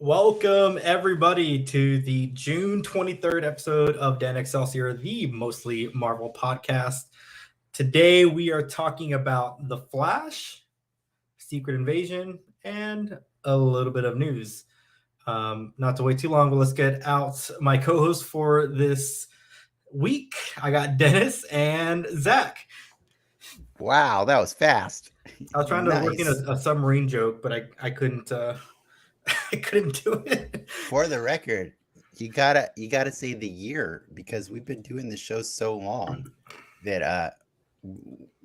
Welcome, everybody, to the June 23rd episode of Dan Excelsior, the Mostly Marvel podcast. Today, we are talking about The Flash, Secret Invasion, and a little bit of news. Not to wait too long, but let's get out my co-host for this week. I got Dennis and Zach. Wow, that was fast. I was trying to work in a submarine joke, but I couldn't. I couldn't do it. For the record, you gotta say the year, because we've been doing the show so long that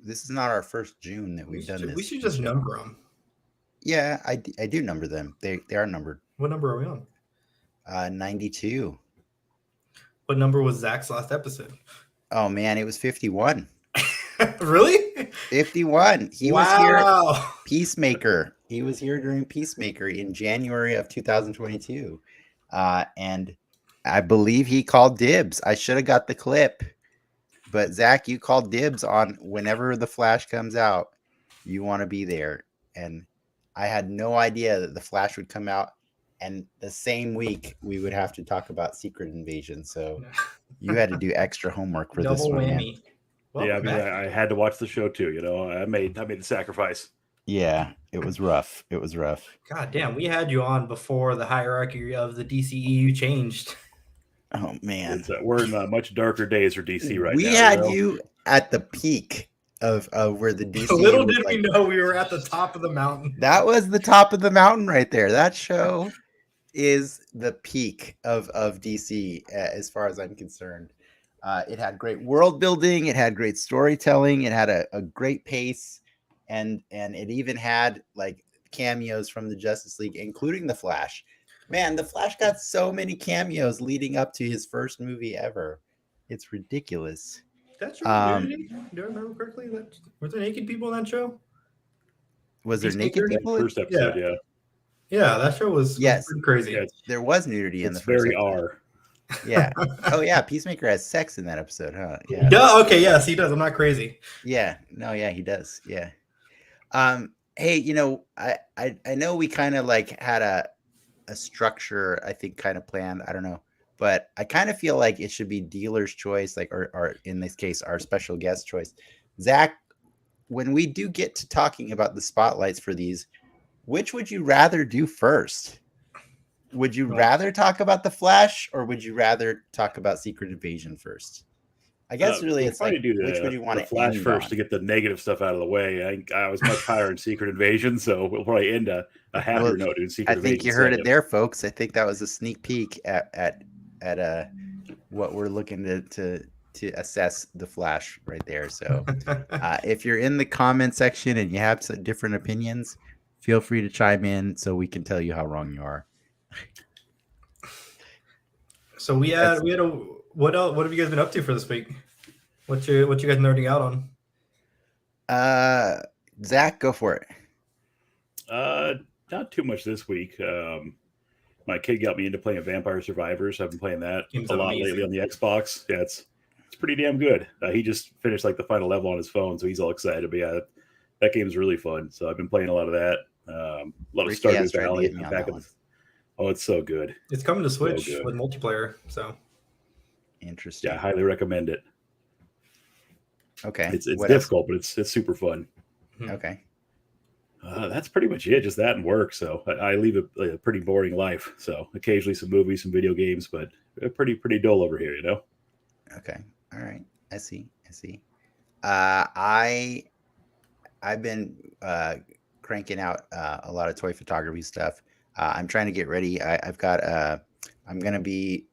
this is not our first June that we've done this. We should just number them. Yeah, I do number them. They are numbered. What number are we on? 92. What number was Zach's last episode? Oh man, it was 51. Really? 51. He was here. Peacemaker. He was here during Peacemaker in January of 2022. And I believe he called dibs. I should have got the clip. But Zach, you called dibs on whenever The Flash comes out. You want to be there. And I had no idea that The Flash would come out. And the same week, we would have to talk about Secret Invasion. So you had to do extra homework for this one. Whammy. Well, yeah, I mean, I had to watch the show too. You know, I made the sacrifice. Yeah, it was rough. It was rough. God damn, we had you on before the hierarchy of the DCEU changed. Oh man, we're in much darker days for DC right now. We had you at the peak of where the DC. Little did we know we were at the top of the mountain. That was the top of the mountain right there. That show is the peak of DC as far as I'm concerned. It had great world building. It had great storytelling. It had a great pace, and it even had like cameos from the Justice League, including the Flash. Man, the Flash got so many cameos leading up to his first movie ever. It's ridiculous. That's right. Do I remember correctly? Were there naked people in that show? Was there naked people? First episode, yeah. Yeah, that show was pretty crazy. Yeah, there was nudity in the first very episode. R. Yeah. Oh yeah, Peacemaker has sex in that episode, huh? Yeah. Okay, yes, he does. I'm not crazy. Yeah. No, yeah, he does. Yeah. Hey, you know, I know we kind of like had a structure, I think, kind of planned. I don't know. But I kind of feel like it should be dealer's choice, like or in this case, our special guest choice. Zach, when we do get to talking about the spotlights for these, which would you rather do first? Would you rather talk about the Flash, or would you rather talk about Secret Invasion first? I guess really it's like, which would you want to Flash end first on? to get the negative stuff out of the way? I was much higher in Secret Invasion, so we'll probably end a happier note in Secret Invasion. I think you heard it there, folks. I think that was a sneak peek at what we're looking to assess the Flash right there. So if you're in the comment section and you have some different opinions, feel free to chime in so we can tell you how wrong you are. So what have you guys been up to for this week? What you guys nerding out on? Zach, go for it. Not too much this week. My kid got me into playing Vampire Survivors. I've been playing that a lot lately on the Xbox. Yeah, it's pretty damn good. He just finished like the final level on his phone, so he's all excited. But yeah, that game's really fun. So I've been playing a lot of that. A lot of Stardew Valley. Oh, it's so good. It's coming to Switch with multiplayer. So interesting. Yeah, I highly recommend it. Okay. It's difficult, but it's super fun. Okay. That's pretty much it. Just that and work. So I leave a pretty boring life. So occasionally some movies, some video games, but pretty dull over here, you know? Okay. All right. I see. I've been cranking out a lot of toy photography stuff. I'm trying to get ready. I'm going to be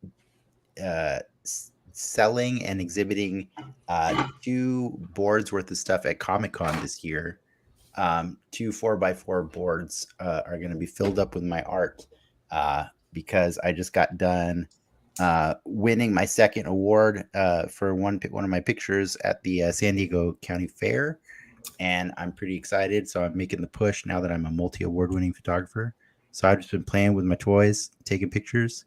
selling and exhibiting 2 boards worth of stuff at Comic-Con this year. 2 4x4 boards are going to be filled up with my art because I just got done winning my second award for one of my pictures at the San Diego County Fair, and I'm pretty excited. So I'm making the push now that I'm a multi-award-winning photographer. So I've just been playing with my toys, taking pictures,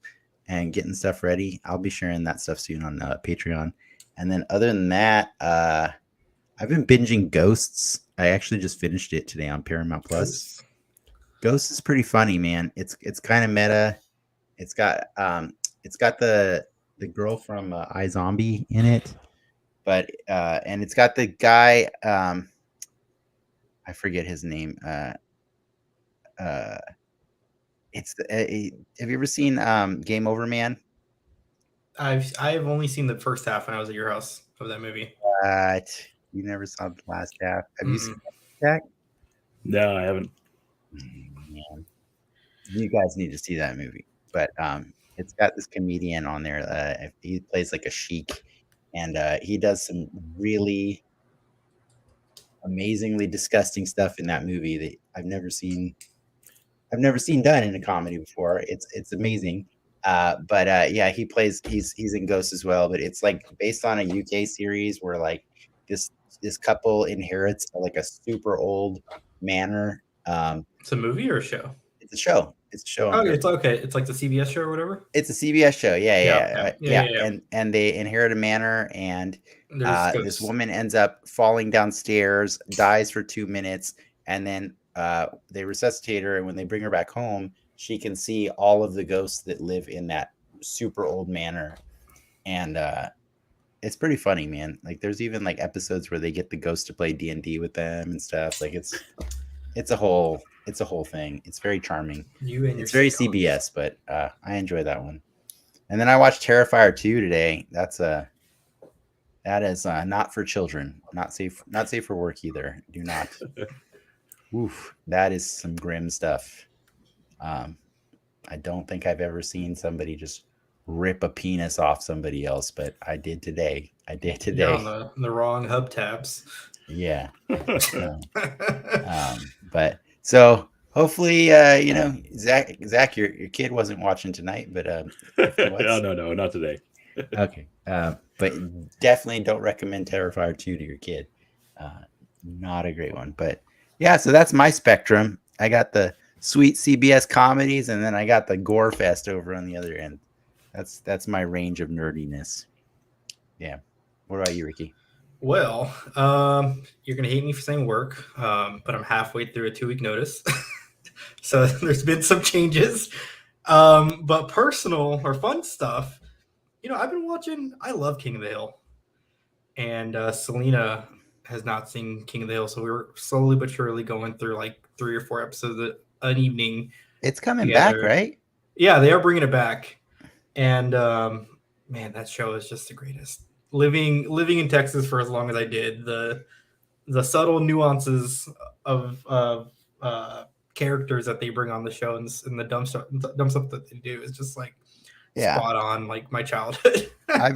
and getting stuff ready. I'll be sharing that stuff soon on Patreon. And then other than that, I've been binging Ghosts. I actually just finished it today on Paramount Plus. Ghosts is pretty funny, man. It's kind of meta. It's got the girl from iZombie in it, but and it's got the guy I forget his name. It's have you ever seen Game Over Man? I've only seen the first half when I was at your house of that movie. You never saw the last half. Have you seen that? No, I haven't. Man. You guys need to see that movie. But it's got this comedian on there. He plays like a sheik, and he does some really amazingly disgusting stuff in that movie that I've never seen done in a comedy before. It's amazing. But yeah, he's in Ghost as well, but it's like based on a UK series where like this couple inherits like a super old manor. It's a movie or a show? It's a show. It's a show. Oh, it's okay. It's like the CBS show or whatever. It's a CBS show. Yeah. And they inherit a manor, and this woman ends up falling downstairs, dies for 2 minutes, and then they resuscitate her. And when they bring her back home, she can see all of the ghosts that live in that super old manor. And it's pretty funny, man. Like there's even like episodes where they get the ghosts to play D&D with them and stuff. Like it's a whole thing. It's very charming. It's very CBS, but I enjoy that one. And then I watched Terrifier 2 today. That is not for children. Not safe for work either. Do not. Oof, that is some grim stuff. I don't think I've ever seen somebody just rip a penis off somebody else, but I did today. You're on the wrong hub tabs. Yeah. But so hopefully, Zach, your kid wasn't watching tonight, but no, not today. Okay. But definitely don't recommend Terrifier 2 to your kid. Not a great one, but yeah, so that's my spectrum. I got the sweet CBS comedies, and then I got the gore fest over on the other end. That's my range of nerdiness. Yeah. What about you, Ricky? Well, you're gonna hate me for saying work, but I'm halfway through a 2-week notice, so there's been some changes. But personal or fun stuff, I've been watching. I love King of the Hill, and Selena has not seen King of the Hill, so we were slowly but surely going through like 3 or 4 episodes an evening. It's coming back, right? Yeah, they are bringing it back, and man, that show is just the greatest. Living in Texas for as long as I did, the subtle nuances of characters that they bring on the show and the dumb stuff that they do is just like spot on, like my childhood. I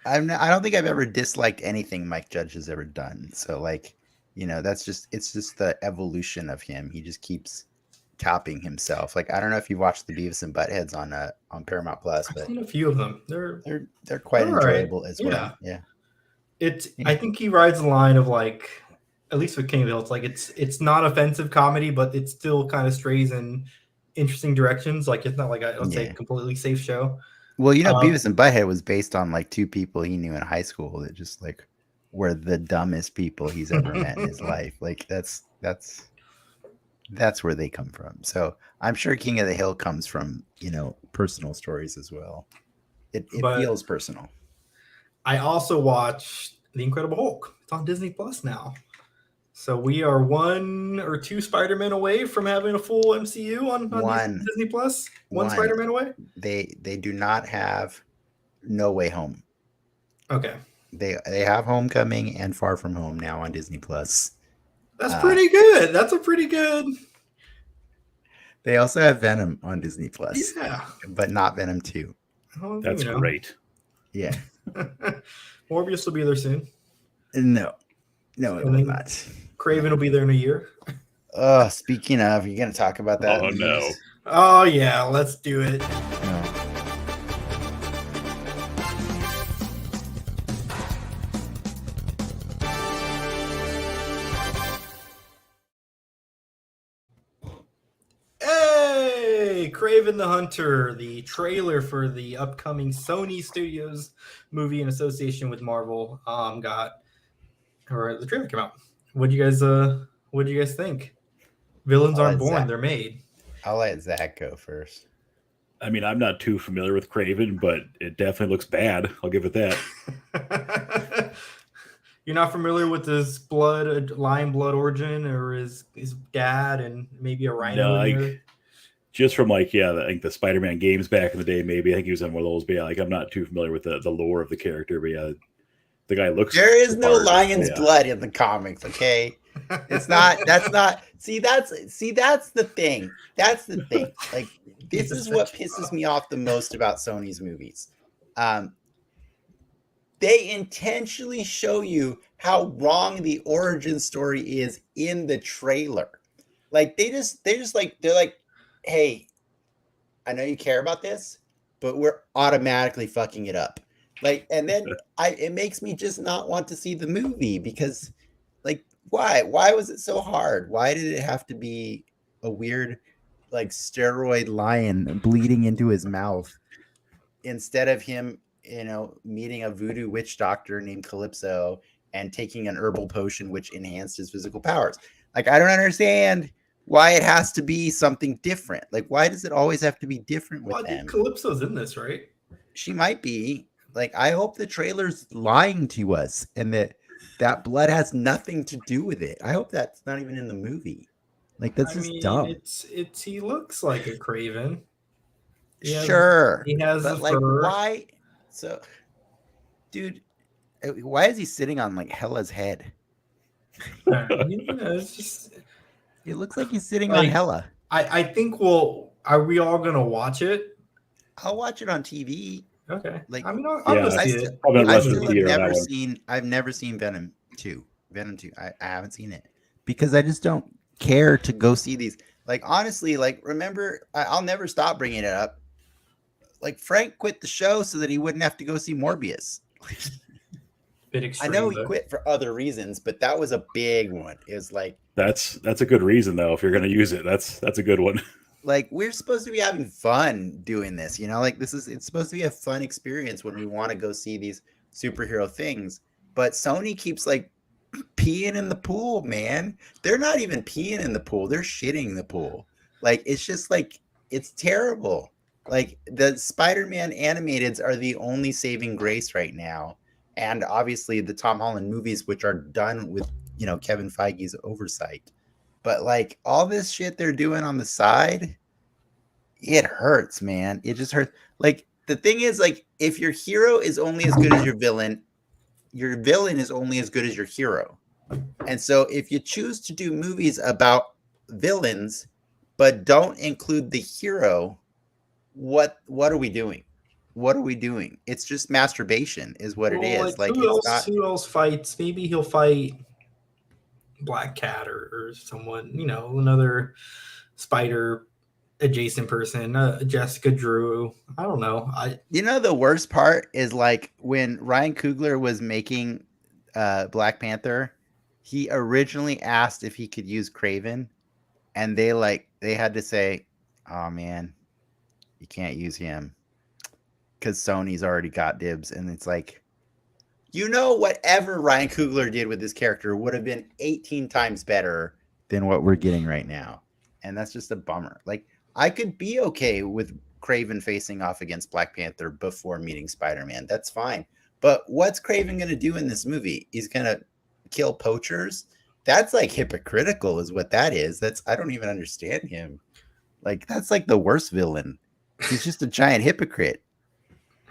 don't think I've ever disliked anything Mike Judge has ever done. So like, it's just the evolution of him. He just keeps topping himself. Like I don't know if you watched the Beavis and Buttheads on Paramount Plus, but I've seen a few of them. They're quite enjoyable as well. Yeah. I think he rides the line of like, at least with King of the Hill, it's like it's not offensive comedy, but it still kind of strays in interesting directions. Like it's not like let's say completely safe show. Well, Beavis and Butthead was based on like 2 people he knew in high school that just like were the dumbest people he's ever met in his life. Like that's where they come from. So I'm sure King of the Hill comes from, personal stories as well. It feels personal. I also watched The Incredible Hulk. It's on Disney Plus now. So we are 1 or 2 Spider-Man away from having a full MCU on Disney Plus. One Spider-Man away? They do not have No Way Home. Okay. They have Homecoming and Far From Home now on Disney Plus. That's pretty good. That's a pretty good. They also have Venom on Disney Plus. Yeah. But not Venom 2. Oh, that's great. Yeah. Morbius will be there soon. No, it will not. Craven will be there in a year. Speaking of, you're going to talk about that? Oh, no. Oh yeah, let's do it. Hey, Kraven the Hunter, the trailer for the upcoming Sony Studios movie in association with Marvel, the trailer came out. What do you guys think? Villains aren't born, they're made. I'll let Zach go first. I mean, I'm not too familiar with Kraven, but it definitely looks bad. I'll give it that. You're not familiar with his lion blood origin, or his dad, and maybe a rhino in there? Just from I think the Spider-Man games back in the day, maybe I think he was on one of those. But yeah, I'm not too familiar with the lore of the character. But yeah, the guy looks. There is no lion's blood in the comics. Okay, it's not. That's not. See, that's the thing. That's the thing. Like, this is what pisses me off the most about Sony's movies. They intentionally show you how wrong the origin story is in the trailer. Like, they're like, hey, I know you care about this, but we're automatically fucking it up. Like, and then it makes me just not want to see the movie because, like, why was it so hard? Why did it have to be a weird, like, steroid lion bleeding into his mouth instead of him, meeting a voodoo witch doctor named Calypso and taking an herbal potion which enhanced his physical powers? Like, I don't understand why it has to be something different. Like, why does it always have to be different with them? I think Calypso's in this, right? She might be. Like, I hope the trailer's lying to us and that blood has nothing to do with it. I hope that's not even in the movie. Like, that's dumb. It's he looks like a Kraven. He has but like fur. Why? So, dude, why is he sitting on like Hela's head? It's just. It looks like he's sitting on Hela. I think are we all gonna watch it? I'll watch it on TV. Okay. Like, I mean, I'll see it. I've never seen Venom 2. I haven't seen it because I just don't care to go see these. Like, honestly, like, remember, I'll never stop bringing it up. Like, Frank quit the show so that he wouldn't have to go see Morbius. I know he quit for other reasons, but that was a big one. It was like, that's a good reason though. If you're going to use it, that's a good one. Like, we're supposed to be having fun doing this, like it's supposed to be a fun experience when we want to go see these superhero things. But Sony keeps like peeing in the pool, man. They're not even peeing in the pool. They're shitting the pool. Like, it's just like, it's terrible. Like, the Spider-Man animateds are the only saving grace right now. And obviously the Tom Holland movies, which are done with, Kevin Feige's oversight. But like, all this shit they're doing on the side, it hurts, man. It just hurts. Like, the thing is, like, if your hero is only as good as your villain is only as good as your hero. And so if you choose to do movies about villains, but don't include the hero, what are we doing? What are we doing? It's just masturbation is what it is. Like, who else fights? Maybe he'll fight Black Cat or someone, another spider adjacent person, Jessica Drew. I don't know. The worst part is, like, when Ryan Coogler was making Black Panther, he originally asked if he could use Kraven, and they had to say, oh man, you can't use him because Sony's already got dibs. And it's like, whatever Ryan Coogler did with this character would have been 18 times better than what we're getting right now. And that's just a bummer. Like, I could be okay with Kraven facing off against Black Panther before meeting Spider-Man. That's fine. But what's Kraven going to do in this movie? He's going to kill poachers? That's like hypocritical is what that is. I don't even understand him. Like, that's like the worst villain. He's just a giant hypocrite.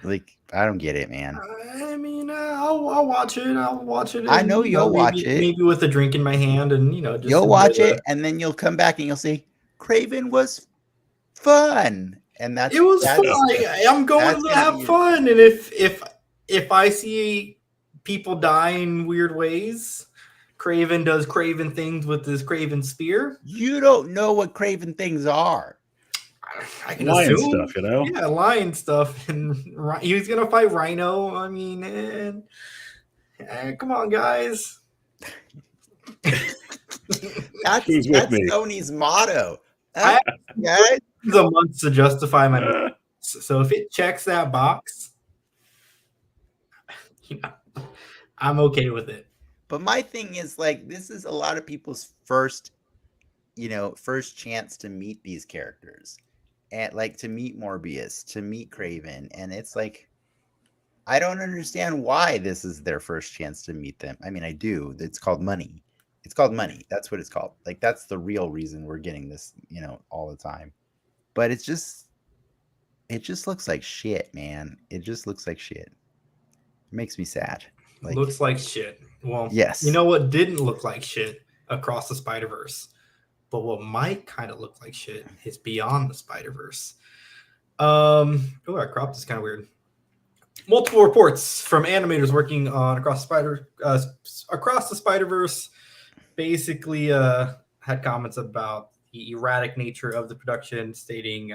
Like, I don't get it, man. I mean, I'll watch it. I'll watch it. I know you'll watch it. Maybe with a drink in my hand, and just you'll watch it, and then you'll come back and you'll say, "Kraven was fun," and it was fun. I'm going to have fun, and if I see people die in weird ways, Kraven does Kraven things with his Kraven spear. You don't know what Kraven things are. I can Lion assume. stuff, you know? Yeah, lion stuff. And he was going to fight Rhino. I mean, come on, guys. That's me? Sony's motto. I Guys, the months to justify my movie. So if it checks that box, I'm okay with it. But my thing is, like, this is a lot of people's first chance to meet these characters, and like to meet Morbius, to meet Craven, and it's like, I don't understand why this is their first chance to meet them. I mean, I do. It's called money. It's called money. That's what it's called. Like, that's the real reason we're getting this, all the time. But it just looks like shit, man. It just looks like shit. It makes me sad. Like, looks like shit. Well, yes. You know what didn't look like shit? Across the Spider-Verse. But what might kind of look like shit is Beyond the Spider-Verse. Oh, I cropped this kind of weird. Multiple reports from animators working on Across the Spider-Verse basically had comments about the erratic nature of the production, stating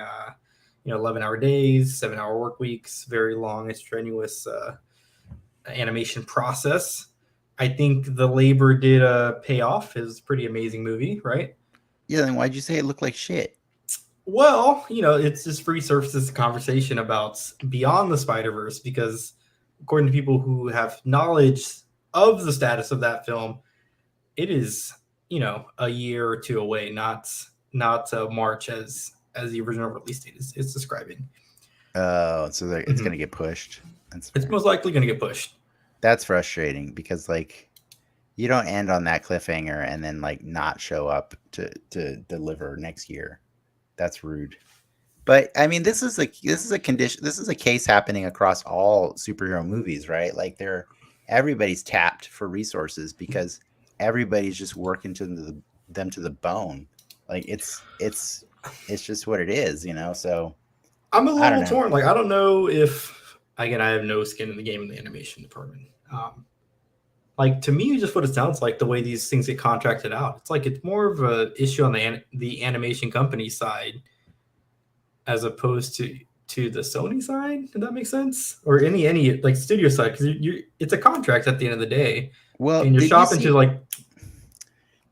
11-hour days, 7-hour work weeks, very long and strenuous animation process. I think the labor did pay off. It was a pretty amazing movie, right? Yeah, then why'd you say it looked like shit? Well, it's just resurfaces conversation about Beyond the Spider-Verse, because according to people who have knowledge of the status of that film, it is, a year or two away, not March as the original release date is describing. Oh, so it's going to get pushed. It's most likely going to get pushed. That's frustrating, because like, you don't end on that cliffhanger and then like not show up to deliver next year. That's rude. But I mean, this is a condition. This is a case happening across all superhero movies, right? Like everybody's tapped for resources because everybody's just working to them to the bone. Like it's just what it is, So I'm a little torn. Like, I don't know if, again, I have no skin in the game in the animation department. Like, to me, just what it sounds like, the way these things get contracted out, it's like it's more of an issue on the animation company side as opposed to the Sony side. Does that make sense? Or any like studio side, because it's a contract at the end of the day. Well, and you're shopping to like.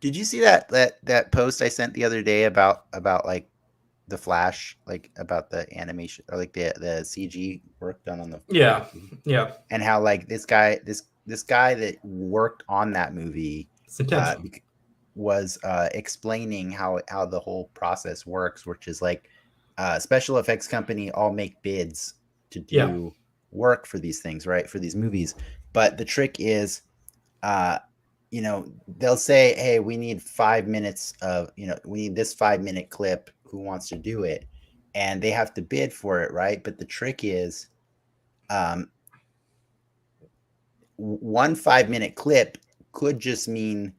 Did you see that post I sent the other day about like the Flash, like about the animation or like the CG work done on the yeah, and how like this guy that worked on that movie was explaining how the whole process works, which is like special effects company all make bids to do work for these things, right? For these movies. But the trick is, they'll say, hey, we need 5 minutes of, we need this 5-minute clip. Who wants to do it? And they have to bid for it, right? But the trick is, 1 5-minute clip could just mean,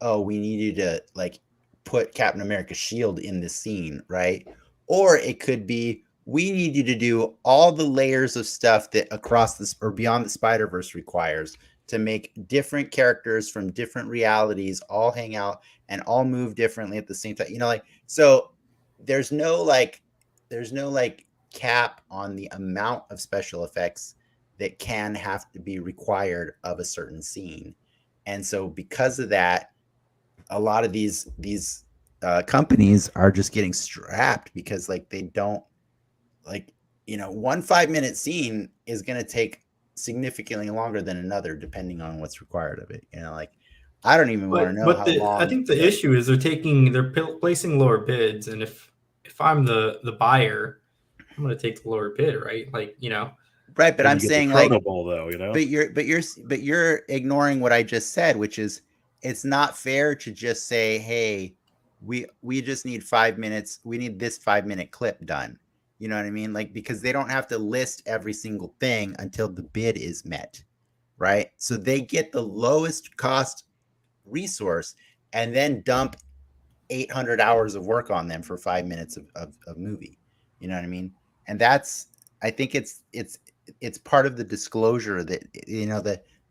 oh, we need you to like put Captain America's shield in the scene, right? Or it could be, we need you to do all the layers of stuff that Across this or Beyond the Spider-Verse requires to make different characters from different realities all hang out and all move differently at the same time. So there's no cap on the amount of special effects that can have to be required of a certain scene. And so because of that, a lot of these companies are just getting strapped because like they don't like, 1 5-minute scene is going to take significantly longer than another, depending on what's required of it. I don't even want to know how long. I think the issue is they're placing lower bids. And if I'm the buyer, I'm going to take the lower bid, right? Like, Right, but I'm saying like, though, but you're ignoring what I just said, which is it's not fair to just say, hey, we just need 5 minutes. We need this 5-minute clip done. You know what I mean? Like, because they don't have to list every single thing until the bid is met, right? So they get the lowest cost resource and then dump 800 hours of work on them for 5 minutes of movie. You know what I mean? And I think it's part of the disclosure that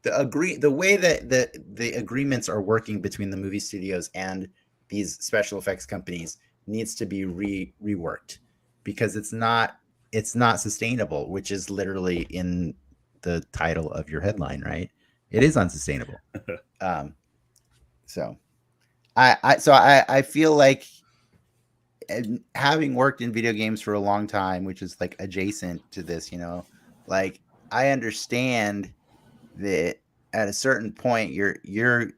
the way that the agreements are working between the movie studios and these special effects companies needs to be reworked, because it's not sustainable, which is literally in the title of your headline, right? It is unsustainable. So I feel like, having worked in video games for a long time, which is like adjacent to this, like I understand that at a certain point you're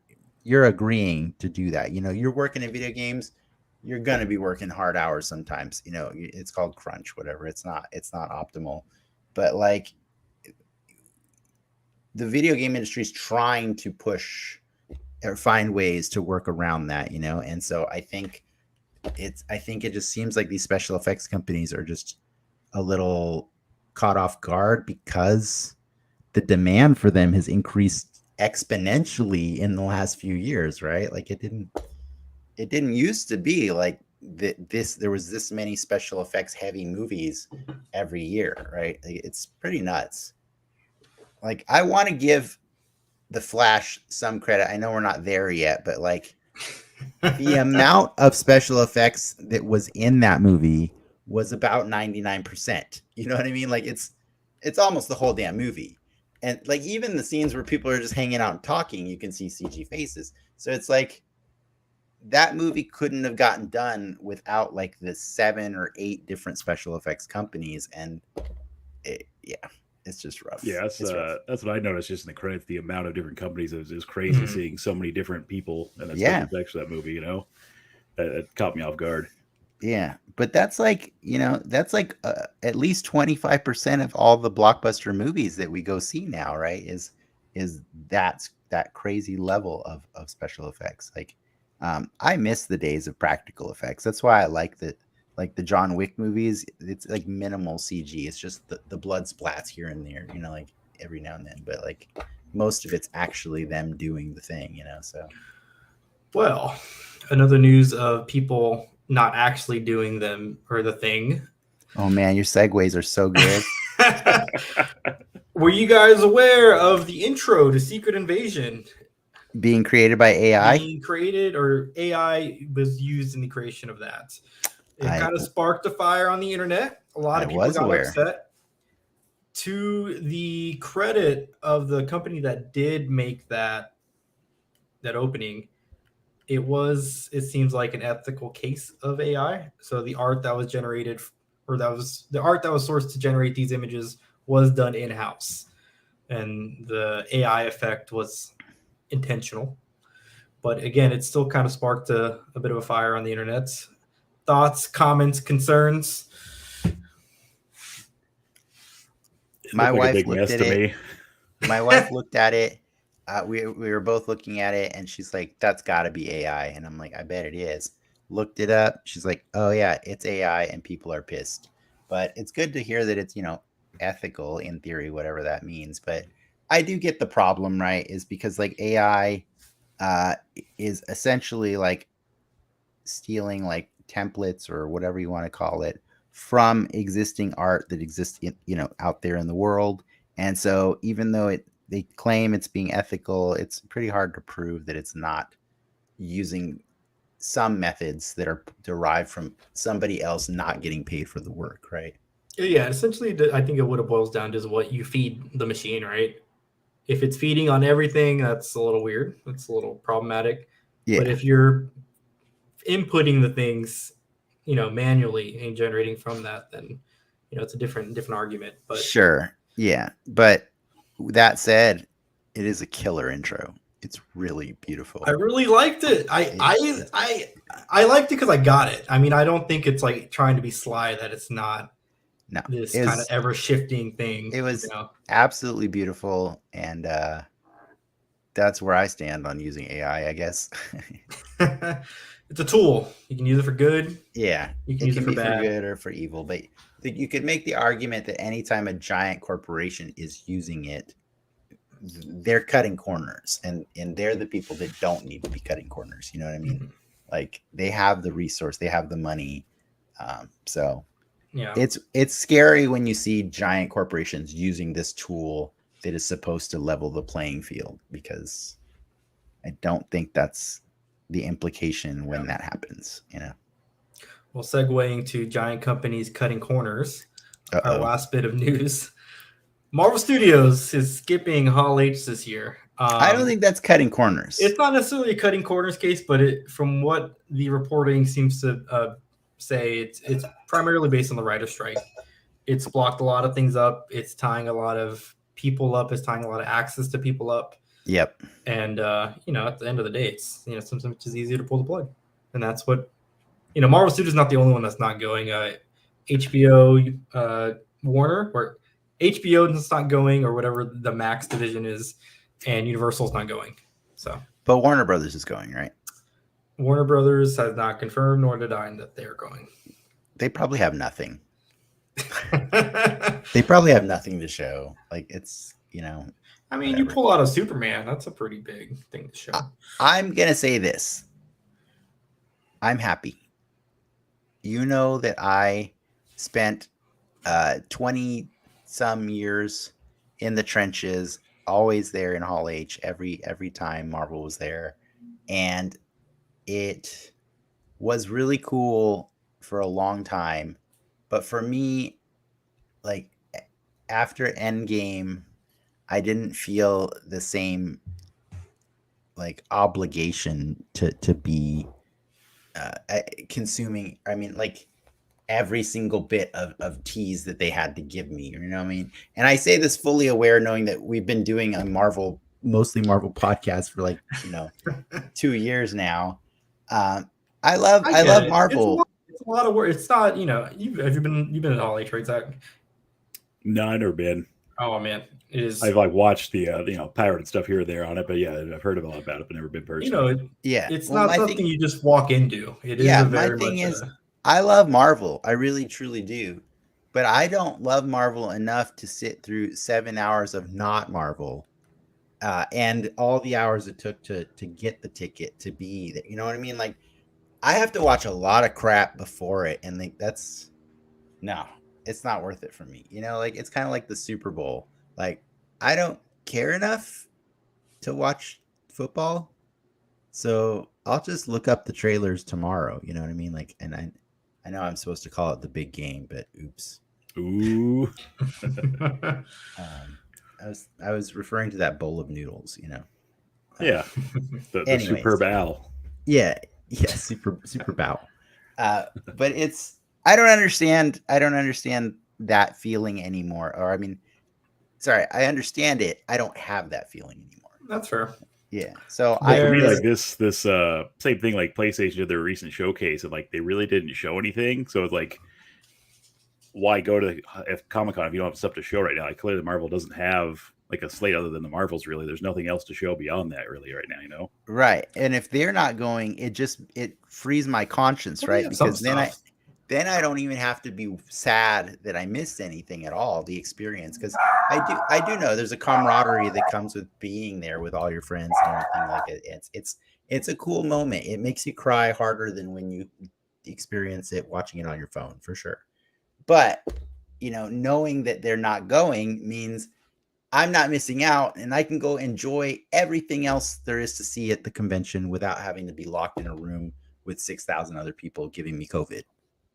agreeing to do that. You're working in video games, you're going to be working hard hours sometimes. It's called crunch, whatever. It's not optimal, but like the video game industry is trying to push or find ways to work around that, and so I think it just seems like these special effects companies are just a little caught off guard because the demand for them has increased exponentially in the last few years, right? Like it didn't used to be like there was this many special effects heavy movies every year, right? Like, it's pretty nuts. Like, I want to give The Flash some credit. I know we're not there yet, but like the amount of special effects that was in that movie was about 99%. You know what I mean? Like it's almost the whole damn movie. And like even the scenes where people are just hanging out and talking, you can see CG faces. So it's like that movie couldn't have gotten done without like the 7 or 8 different special effects companies. And it's just rough. Yeah, that's rough. That's what I noticed just in the credits. The amount of different companies is crazy. Seeing so many different people and that's special effects for that movie. That caught me off guard. Yeah, but that's like at least 25% of all the blockbuster movies that we go see now, right? Is that crazy level of special effects? Like, I miss the days of practical effects. That's why I like the John Wick movies. It's like minimal CG. It's just the blood splats here and there, like every now and then. But like most of it's actually them doing the thing, So, well, another news of people not actually doing them or the thing. Oh man, your segues are so good. Were you guys aware of the intro to Secret Invasion being created by AI? Being created, or AI was used in the creation of that. It kind of sparked a fire on the internet. A lot of people got upset. To the credit of the company that did make that opening, it seems like an ethical case of AI. So the art that was generated, or the art that was sourced to generate these images, was done in-house, and the AI effect was intentional. But again, it still kind of sparked a bit of a fire on the internet. Thoughts, comments, concerns? My wife looked at it. My wife looked at it. We were both looking at it, and she's like, "That's got to be AI." And I'm like, "I bet it is." Looked it up. She's like, "Oh yeah, it's AI," and people are pissed. But it's good to hear that it's ethical in theory, whatever that means. But I do get the problem, right? Is because like AI is essentially like stealing like templates or whatever you want to call it from existing art that exists out there in the world. And so even though they claim it's being ethical, it's pretty hard to prove that it's not using some methods that are derived from somebody else not getting paid for the work, right? Yeah, essentially, I think what it boils down to is what you feed the machine, right? If it's feeding on everything, that's a little weird. That's a little problematic. Yeah. But if you're inputting the things, manually and generating from that, then it's a different argument. But sure, yeah. But that said, it is a killer intro. It's really beautiful. I really liked it. I liked it because I got it. I mean, I don't think it's like trying to be sly that it's not. No, this kind of ever shifting thing. It was absolutely beautiful, and that's where I stand on using AI, I guess. It's a tool. You can use it for good. Yeah, you can use it for bad, for good or for evil. But you could make the argument that anytime a giant corporation is using it, they're cutting corners, and they're the people that don't need to be cutting corners. You know what I mean? Mm-hmm. Like they have the resource, they have the money, so. Yeah, it's scary when you see giant corporations using this tool that is supposed to level the playing field, because I don't think that's the implication when that happens, Well, segueing to giant companies cutting corners, our last bit of news. Marvel Studios is skipping Hall H this year. I don't think that's cutting corners. It's not necessarily a cutting corners case, but from what the reporting seems to say, it's primarily based on the writer strike. It's blocked a lot of things up. It's tying a lot of people up. It's tying a lot of access to people up. Yep. And at the end of the day, it's sometimes it's just easier to pull the plug, and that's what Marvel Studios is not the only one that's not going. HBO, Warner, or HBO is not going, or whatever the Max division is, and Universal's not going. So, but Warner Brothers is going, right? Warner Brothers has not confirmed nor denied that they are going. They probably have nothing. They probably have nothing to show. Like, it's I mean, whatever. You pull out a Superman, that's a pretty big thing to show. I'm gonna say this. I'm happy. You know that I spent 20 some years in the trenches, always there in Hall H every time Marvel was there, and it was really cool for a long time. But for me, like, after Endgame, I didn't feel the same like obligation to be consuming. I mean, like, every single bit of tease that they had to give me, you know what I mean? And I say this fully aware, knowing that we've been doing a mostly Marvel podcast for 2 years now. I love Marvel. It's a lot of work. It's not, have you been in Hall H, right, Zach? No, I've never been. Oh man, it is. I've watched the Powered and stuff here or there on it, but yeah, I've heard a lot about it, but never been personally. It's not something you just walk into. It is. Yeah, my thing is, I love Marvel. I really, truly do. But I don't love Marvel enough to sit through 7 hours of not Marvel, and all the hours it took to get the ticket to be there. You know what I mean? Like, I have to watch a lot of crap before it, and it's not worth it for me. It's kind of like the Super Bowl. Like, I don't care enough to watch football, so I'll just look up the trailers tomorrow. You know what I mean? Like, and I know I'm supposed to call it the big game, but oops. Ooh. I was referring to that bowl of noodles. Yeah. The super bow. Yeah, super bow. But I don't understand that feeling anymore. Or, I mean, sorry, I understand it. I don't have that feeling anymore. That's fair. Yeah. So for me, like this same thing, like PlayStation did their recent showcase, and like they really didn't show anything. So it's like, why go to Comic-Con if you don't have stuff to show right now? Like, clearly Marvel doesn't have like a slate other than the Marvels. Really, there's nothing else to show beyond that really right now. Right. And if they're not going, it frees my conscience, right? Because then I don't even have to be sad that I missed anything at all, the experience. Because I do know there's a camaraderie that comes with being there with all your friends and everything like it. It's a cool moment. It makes you cry harder than when you experience it watching it on your phone, for sure. But, knowing that they're not going means I'm not missing out, and I can go enjoy everything else there is to see at the convention without having to be locked in a room with 6,000 other people giving me COVID.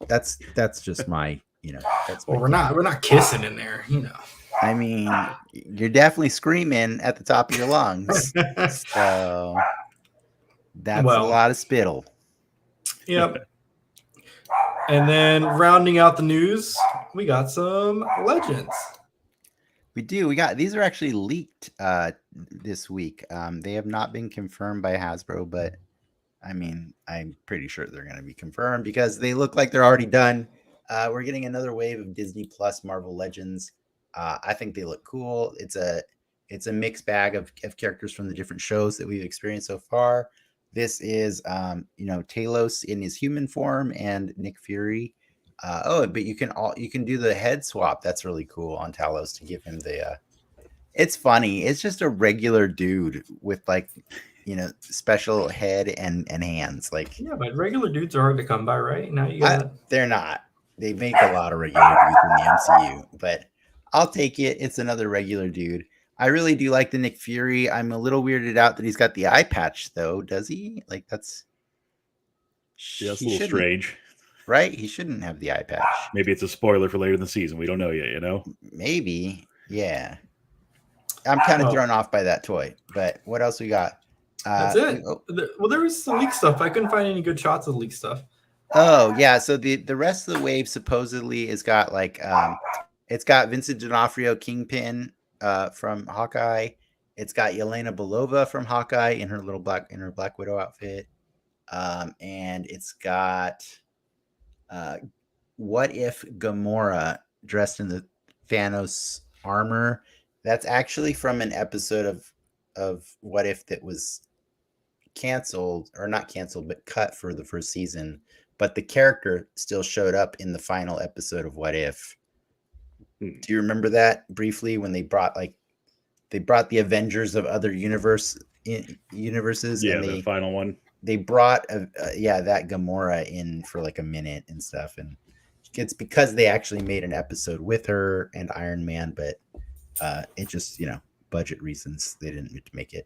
That's just my, that's well, we're not kissing in there, I mean, you're definitely screaming at the top of your lungs. So that's a lot of spittle. Yep. And then rounding out the news, we got some Legends. We do. These are actually leaked this week. They have not been confirmed by Hasbro, but I mean, I'm pretty sure they're going to be confirmed because they look like they're already done. We're getting another wave of Disney Plus Marvel Legends. I think they look cool. It's a mixed bag of characters from the different shows that we've experienced so far. This is, Talos in his human form and Nick Fury. But you can do the head swap. That's really cool on Talos to give him the. It's funny. It's just a regular dude with special head and hands. Like, yeah, but regular dudes are hard to come by, right? Now you got. They're not. They make a lot of regular dudes in the MCU, but I'll take it. It's another regular dude. I really do like the Nick Fury. I'm a little weirded out that he's got the eye patch, though. Does he? Like, that's a little strange. right? He shouldn't have the eye patch. Maybe it's a spoiler for later in the season. We don't know yet, you know? Maybe. Yeah. I'm kind of thrown off by that toy. But what else we got? That's it. Well, there was some leak stuff. I couldn't find any good shots of the leak stuff. Oh, yeah. So the rest of the wave supposedly has got like it's got Vincent D'Onofrio Kingpin from Hawkeye. It's got Yelena Belova from Hawkeye in her Black Widow outfit. And it's got What If Gamora dressed in the Thanos armor. That's actually from an episode of What If that was canceled, or not canceled, but cut for the first season. But the character still showed up in the final episode of What If. Do you remember that briefly when they brought the Avengers of other universes? Yeah, and the final one. They brought that Gamora in for like a minute and stuff, and it's because they actually made an episode with her and Iron Man, but it just, budget reasons they didn't make it.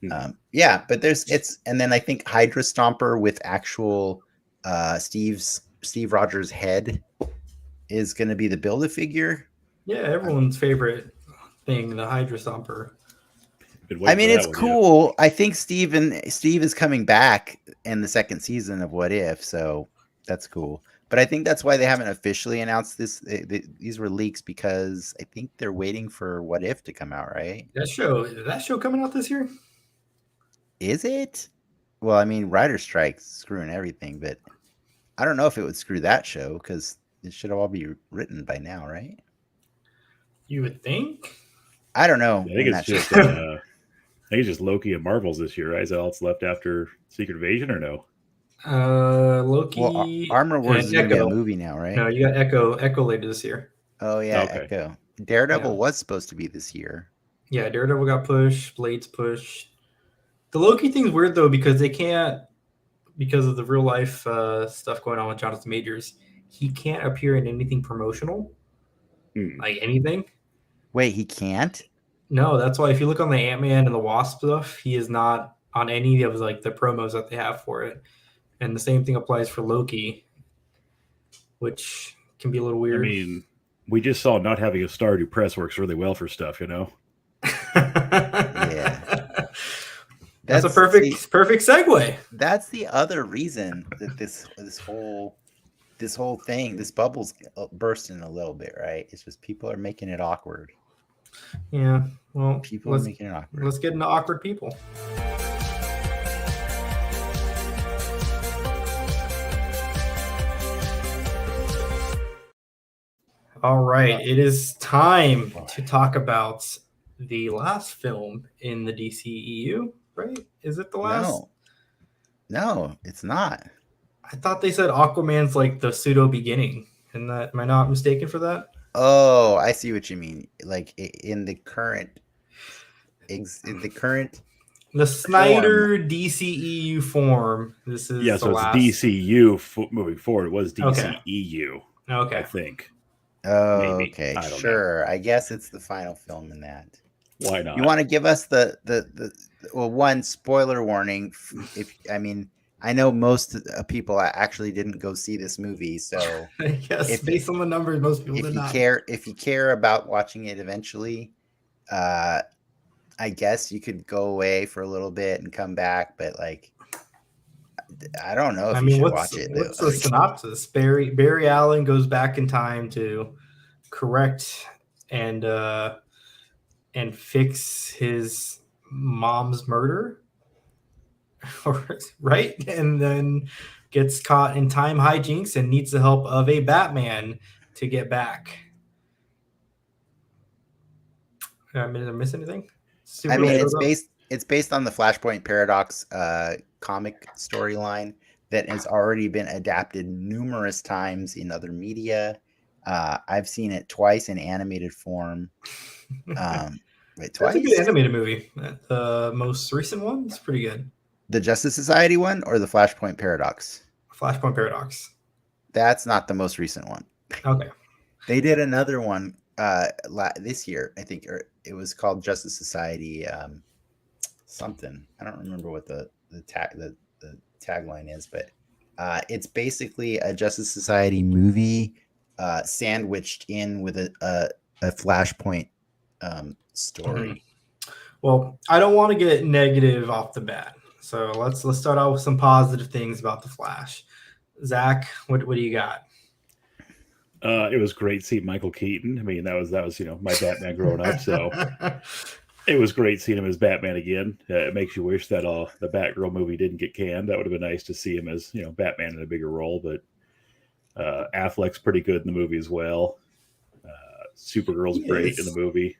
But and then I think Hydra Stomper with actual Steve Rogers' head is going to be the Build-A-Figure. Yeah, everyone's favorite thing, the Hydra Stomper. I mean, it's cool. Yeah. I think Steve is coming back in the second season of What If, so that's cool. But I think that's why they haven't officially announced this. These were leaks because I think they're waiting for What If to come out, right? Is that show coming out this year? Is it? Well, I mean, writer strike's screwing everything, but I don't know if it would screw that show because it should all be written by now, right? You would think. I don't know. I think it's just I think it's just Loki and Marvels this year, right? Is that all that's left after Secret Invasion, or no? Loki. Well, Armor Wars is going to be a movie now, right? No, you got Echo later this year. Oh yeah, okay. Echo. Daredevil was supposed to be this year. Yeah, Daredevil got pushed. Blade's pushed. The Loki thing's weird though because they can't, because of the real life stuff going on with Jonathan Majors. He can't appear in anything promotional, like anything. Wait, he can't? No, that's why if you look on the Ant-Man and the Wasp stuff, he is not on any of like the promos that they have for it. And the same thing applies for Loki, which can be a little weird. I mean, we just saw not having a star do press works really well for stuff, Yeah. That's a perfect segue. That's the other reason that this whole thing, this bubble's bursting a little bit, right? It's just people are making it awkward. Yeah, well, people are making it awkward. Let's get into awkward people. All right, it is time to talk about the last film in the DCEU, right? Is it the last? No, it's not. I thought they said Aquaman's like the pseudo beginning. Am I not mistaken for that? Oh, I see what you mean. Like in the current the Snyder DCEU form. This is so last. It's DCU moving forward. It was DCEU. Okay. I think. Oh, maybe. Okay, sure. I guess it's the final film in that. Why not? You want to give us the one spoiler warning? I know most people actually didn't go see this movie, so yes, based on the numbers, most people did not. If you care about watching it eventually, I guess you could go away for a little bit and come back, but like, I don't know if you should watch it. What's the synopsis? Barry Allen goes back in time to correct and fix his mom's murder. Right, and then gets caught in time hijinks and needs the help of a Batman to get back. Did I miss anything? It's based on the Flashpoint Paradox comic storyline that has already been adapted numerous times in other media. I've seen it twice in animated form. Twice. That's a good animated movie. The most recent one is pretty good. The Justice Society one or the Flashpoint Paradox? Flashpoint Paradox. That's not the most recent one. Okay. They did another one this year, I think, or it was called Justice Society something. I don't remember what the tagline is, but It's basically a Justice Society movie sandwiched in with a Flashpoint story. Well, I don't want to get negative off the bat, so let's start out with some positive things about the Flash. Zach, what do you got? It was great seeing Michael Keaton. I mean, that was my Batman growing up. So it was great seeing him as Batman again. It makes you wish that the Batgirl movie didn't get canned. That would have been nice to see him as Batman in a bigger role. But Affleck's pretty good in the movie as well. Supergirl's great in the movie.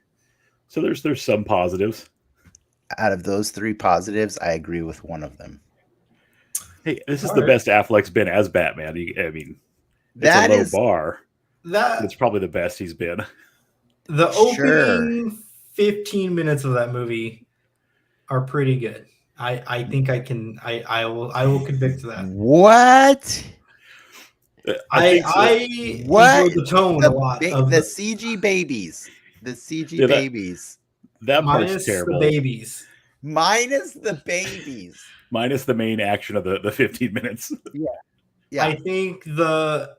So there's some positives. Out of those three positives, I agree with one of them. Hey, this is the best Affleck's been as Batman. I mean, it's a low bar. It's probably the best he's been. The opening 15 minutes of that movie are pretty good. I think I will convict to that. What? I enjoyed the tone a lot. The CG babies. The CG babies. That part's terrible. The babies. Minus the babies. Minus the main action of the 15 minutes. Yeah. I think the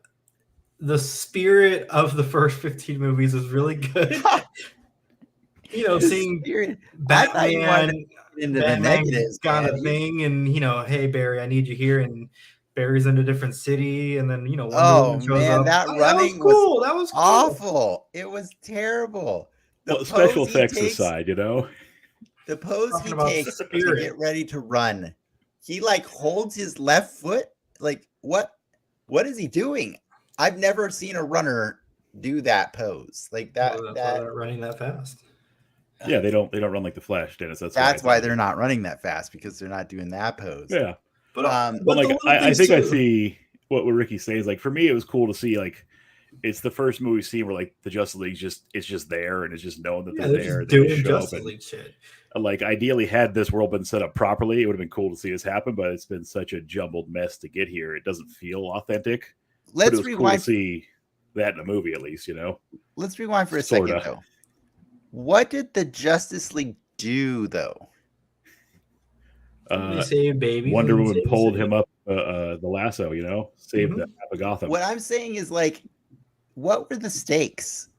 spirit of the first 15 movies is really good. Seeing Batman into the negatives kind of thing, and hey Barry, I need you here, and Barry's in a different city, and then Wonder Woman shows up. That running was cool. That was cool. Awful. It was terrible. Well, special effects aside, the pose he takes to get ready to run, he holds his left foot. What is he doing? I've never seen a runner do that pose like that. That's why they're running that fast. Yeah, they don't run like the Flash, Dennis. That's why they're not running that fast, because they're not doing that pose. Yeah, but I think I see what Ricky's saying is for me, it was cool to see it's the first movie scene where the Justice League it's just there, and it's just known that they're there. Just doing Justice League shit. Ideally, had this world been set up properly, it would have been cool to see this happen. But it's been such a jumbled mess to get here. It doesn't feel authentic. Let's rewind. Cool to see that in a movie, at least. Let's rewind for a second, though. What did the Justice League do, though? They saved babies. Wonder Woman pulled him up the lasso, saved the half of Gotham. What I'm saying is, what were the stakes?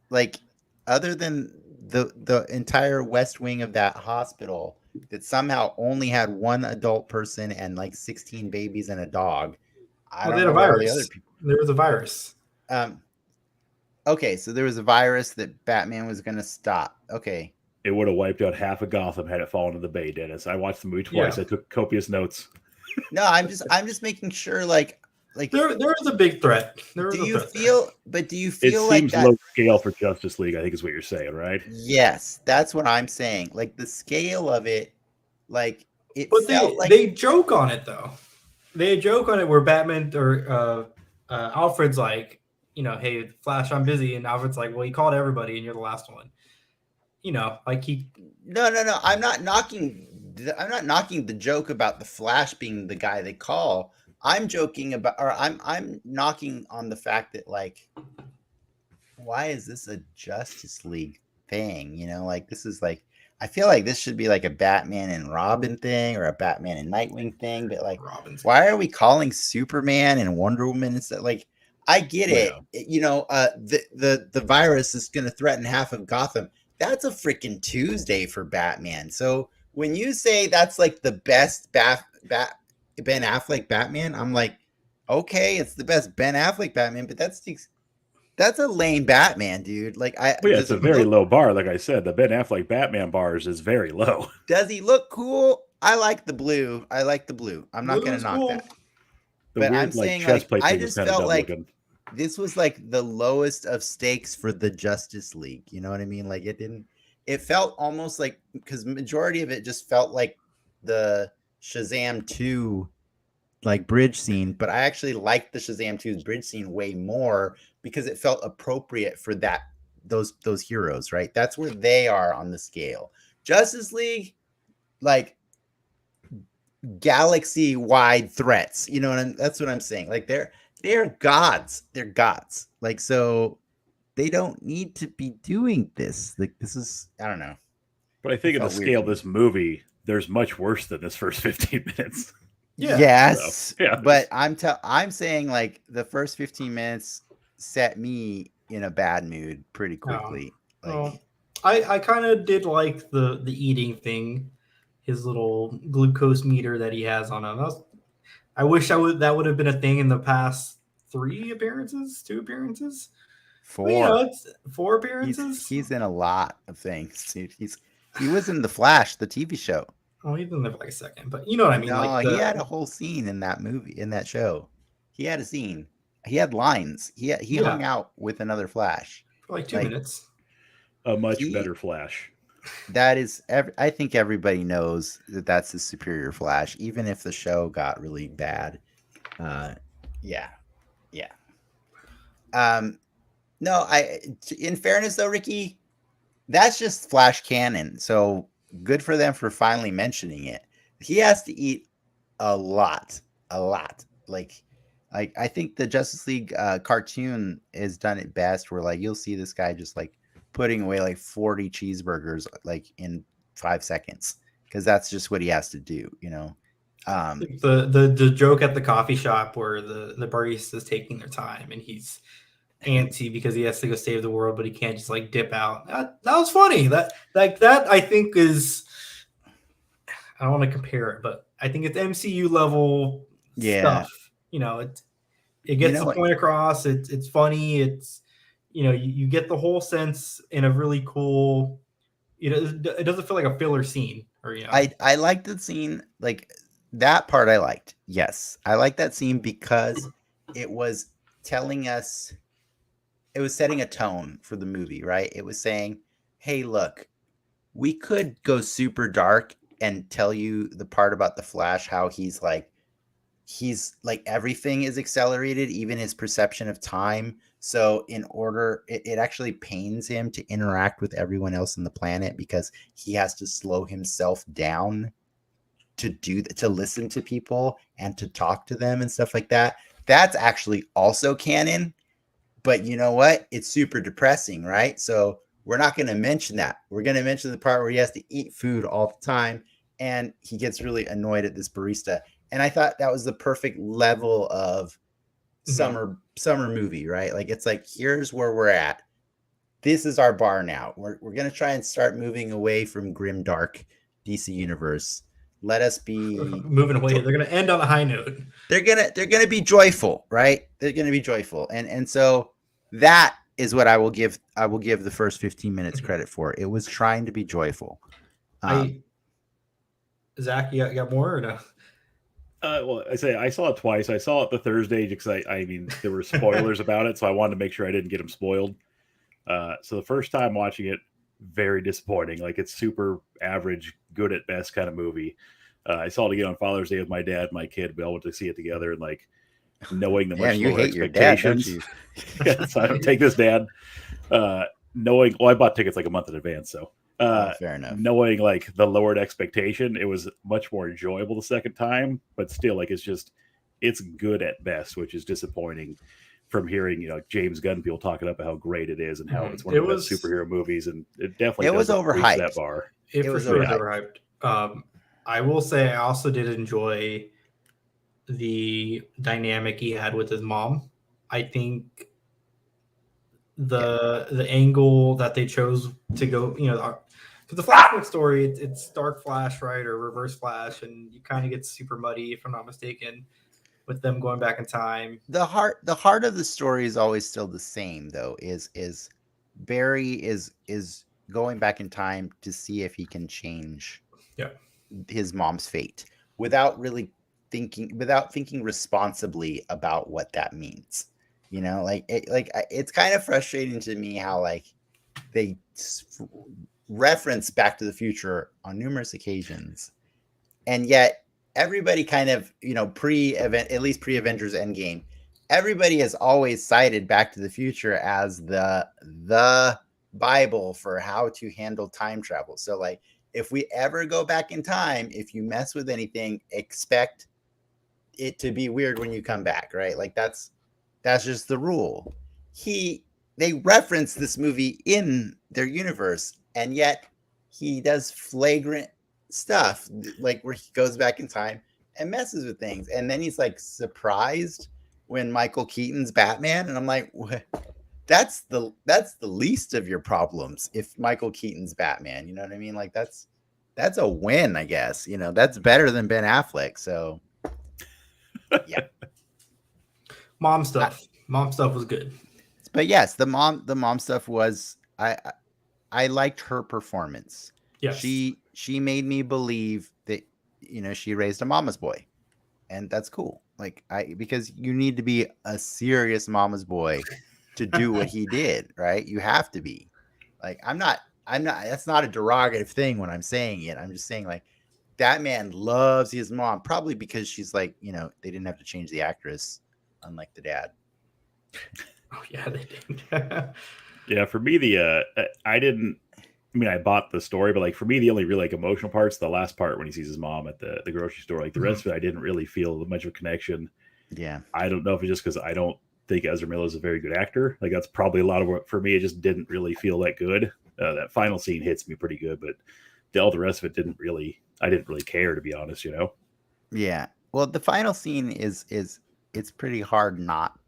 Other than the entire west wing of that hospital that somehow only had one adult person and 16 babies and a dog. I don't know where the other people. There was a virus. Okay, so there was a virus that Batman was going to stop. Okay. It would have wiped out half of Gotham had it fallen in the bay, Dennis. I watched the movie twice. Yeah. I took copious notes. No, I'm just making sure there was a big threat. Do you feel it like seems low scale for Justice League, I think is what you're saying, right? Yes, that's what I'm saying. The scale of it, they joke on it though. They joke on it where Batman or Alfred's hey, Flash, I'm busy, and Alfred's well, he called everybody, and you're the last one. No. I'm not knocking the joke about the Flash being the guy they call. I'm joking about, or I'm knocking on the fact that why is this a Justice League thing? This is I feel like this should be a Batman and Robin thing or a Batman and Nightwing thing, but why are we calling Superman and Wonder Woman instead? I get it. The virus is going to threaten half of Gotham. That's a freaking Tuesday for Batman. So when you say that's the best Ben Affleck Batman, I'm okay, it's the best Ben Affleck Batman, but that's a lame Batman, dude. It's a very low bar. Like I said, the Ben Affleck Batman bars is very low. Does he look cool? I like the blue. I'm not going to knock that. But I'm saying I just felt this was the lowest of stakes for the Justice League. You know what I mean? It felt almost because majority of it just felt like the Shazam 2 bridge scene, but I actually liked the Shazam 2's bridge scene way more because it felt appropriate for those heroes, right? That's where they are on the scale. Justice League, galaxy wide threats, that's what I'm saying. They're gods. They're gods. So they don't need to be doing this. This is, I don't know. But I think in the scale of this movie, there's much worse than this first 15 minutes. Yes, So, yeah. but I'm saying like the first 15 minutes set me in a bad mood pretty quickly. Well, I kind of did like the eating thing, his little glucose meter that he has on him. I wish that would have been a thing in the past 2 appearances. Well, it's 4 appearances. He's in a lot of things, dude. He was in The Flash, the TV show. Oh, he didn't live like a second, but you know what I mean. No, he had a whole scene in that movie, in that show. He had a scene. He had lines. He hung out with another Flash for like 2 minutes. A much better Flash. That is, I think everybody knows that's the superior Flash, even if the show got really bad. Yeah. No, in fairness though, Ricky, that's just Flash canon. So good for them for finally mentioning it. He has to eat a lot. Like I think the Justice League cartoon has done it best, where like you'll see this guy just like putting away like 40 cheeseburgers like in 5 seconds, because that's just what he has to do, you know. The joke at the coffee shop where the barista is taking their time and he's antsy because he has to go save the world, but he can't just like dip out. That was funny. That I think is, I don't want to compare it, but I think it's MCU level stuff. You know, it gets the point across. It's funny. It's, you know, you get the whole sense in a really cool, you know, it doesn't feel like a filler scene. Or, you know, I liked the scene, like that part I liked. Yes, I liked that scene because it was telling us, it was setting a tone for the movie, right? It was saying, hey, look, we could go super dark and tell you the part about the Flash, how he's like everything is accelerated, even his perception of time. So it actually pains him to interact with everyone else on the planet, because he has to slow himself down to listen to people and to talk to them and stuff like that. That's actually also canon. But you know what? It's super depressing, right? So we're not going to mention that. We're going to mention the part where he has to eat food all the time and he gets really annoyed at this barista. And I thought that was the perfect level of summer movie, right? Like, it's like, here's where we're at. This is our bar now. We're going to try and start moving away from grim, dark DC universe. Let us be moving away. They're going to end on a high note. They're going to be joyful, right? They're going to be joyful. And so that is what I will give the first 15 minutes credit for. It was trying to be joyful. Zach, you got more or no? Well, I saw it twice. I saw it the Thursday because I mean, there were spoilers about it, so I wanted to make sure I didn't get them spoiled. So the first time watching it, very disappointing. Like, it's super average, good at best kind of movie. I saw it again on Father's Day with my dad and my kid. We all went to see it together, and like, knowing the much lower expectations. Your dad, don't you? Yes, I don't take this, Dad. Knowing, I bought tickets like a month in advance, so fair enough. Knowing like the lowered expectation, it was much more enjoyable the second time. But still, like, it's good at best, which is disappointing from hearing, you know, James Gunn people talking about how great it is and how it's one of the best superhero movies, and it definitely was overhyped. That bar. It was overhyped. I will say I also did enjoy the dynamic he had with his mom. I think the angle that they chose to go, you know, because the Flashpoint story, it's Dark Flash, right, or Reverse Flash, and you kind of get super muddy, if I'm not mistaken, with them going back in time. The heart of the story is always still the same, though. Is Barry is going back in time to see if he can change his mom's fate without thinking responsibly about what that means. You know, it's kind of frustrating to me how like they reference Back to the Future on numerous occasions, and yet everybody kind of, you know, at least pre-Avengers Endgame, everybody has always cited Back to the Future as the Bible for how to handle time travel. So like, if we ever go back in time, if you mess with anything, expect it to be weird when you come back, right? Like, that's just the rule. They reference this movie in their universe, and yet he does flagrant stuff, like where he goes back in time and messes with things. And then he's like surprised when Michael Keaton's Batman. And I'm like, what? That's the least of your problems if Michael Keaton's Batman. You know what I mean? Like that's a win, I guess. You know, that's better than Ben Affleck. So yeah. Mom stuff was good. But yes, the mom stuff was I liked her performance. Yes. She made me believe that, you know, she raised a mama's boy. And that's cool. Like because you need to be a serious mama's boy to do what he did, right? You have to be. Like I'm not that's not a derogative thing when I'm saying it. I'm just saying like that man loves his mom, probably because she's like, you know, they didn't have to change the actress, unlike the dad. Oh yeah, they did. Yeah, for me I bought the story, but like for me the only real like emotional part's the last part when he sees his mom at the grocery store. Like the rest of it I didn't really feel much of a connection. Yeah. I don't know if it's just because I don't think Ezra Miller is a very good actor. Like that's probably a lot of what for me. It just didn't really feel that good. That final scene hits me pretty good, but all the rest of it I didn't really care, to be honest, you know? Yeah. Well, the final scene is it's pretty hard not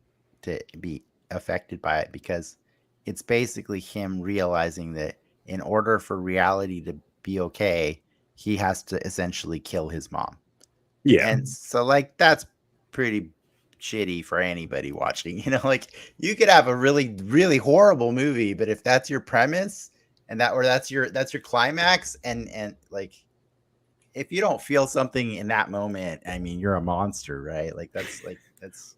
to be affected by it because it's basically him realizing that in order for reality to be okay, he has to essentially kill his mom. Yeah. And so like that's pretty shitty for anybody watching. You know, like you could have a really, really horrible movie, but if that's your premise and that's your climax and like if you don't feel something in that moment, I mean, you're a monster, right? Like that's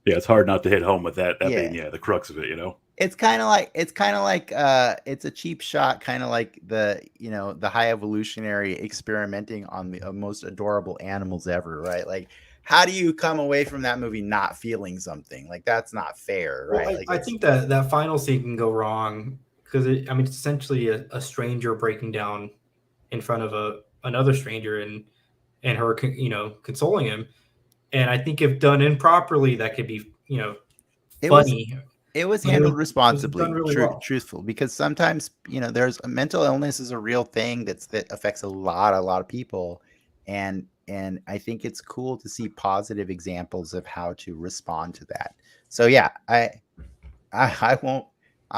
yeah, it's hard not to hit home with that being yeah, the crux of it, you know. It's kind of like it's a cheap shot, kind of like the, you know, the high evolutionary experimenting on the most adorable animals ever, right? Like how do you come away from that movie not feeling something? Like that's not fair, right? Well, like I think that final scene can go wrong because it's essentially a stranger breaking down in front of another stranger and her, you know, consoling him. And I think if done improperly, that could be, you know, funny. It was handled responsibly, really well. truthful, because sometimes, you know, there's a mental illness is a real thing that affects a lot of people. And I think it's cool to see positive examples of how to respond to that. So yeah, I'm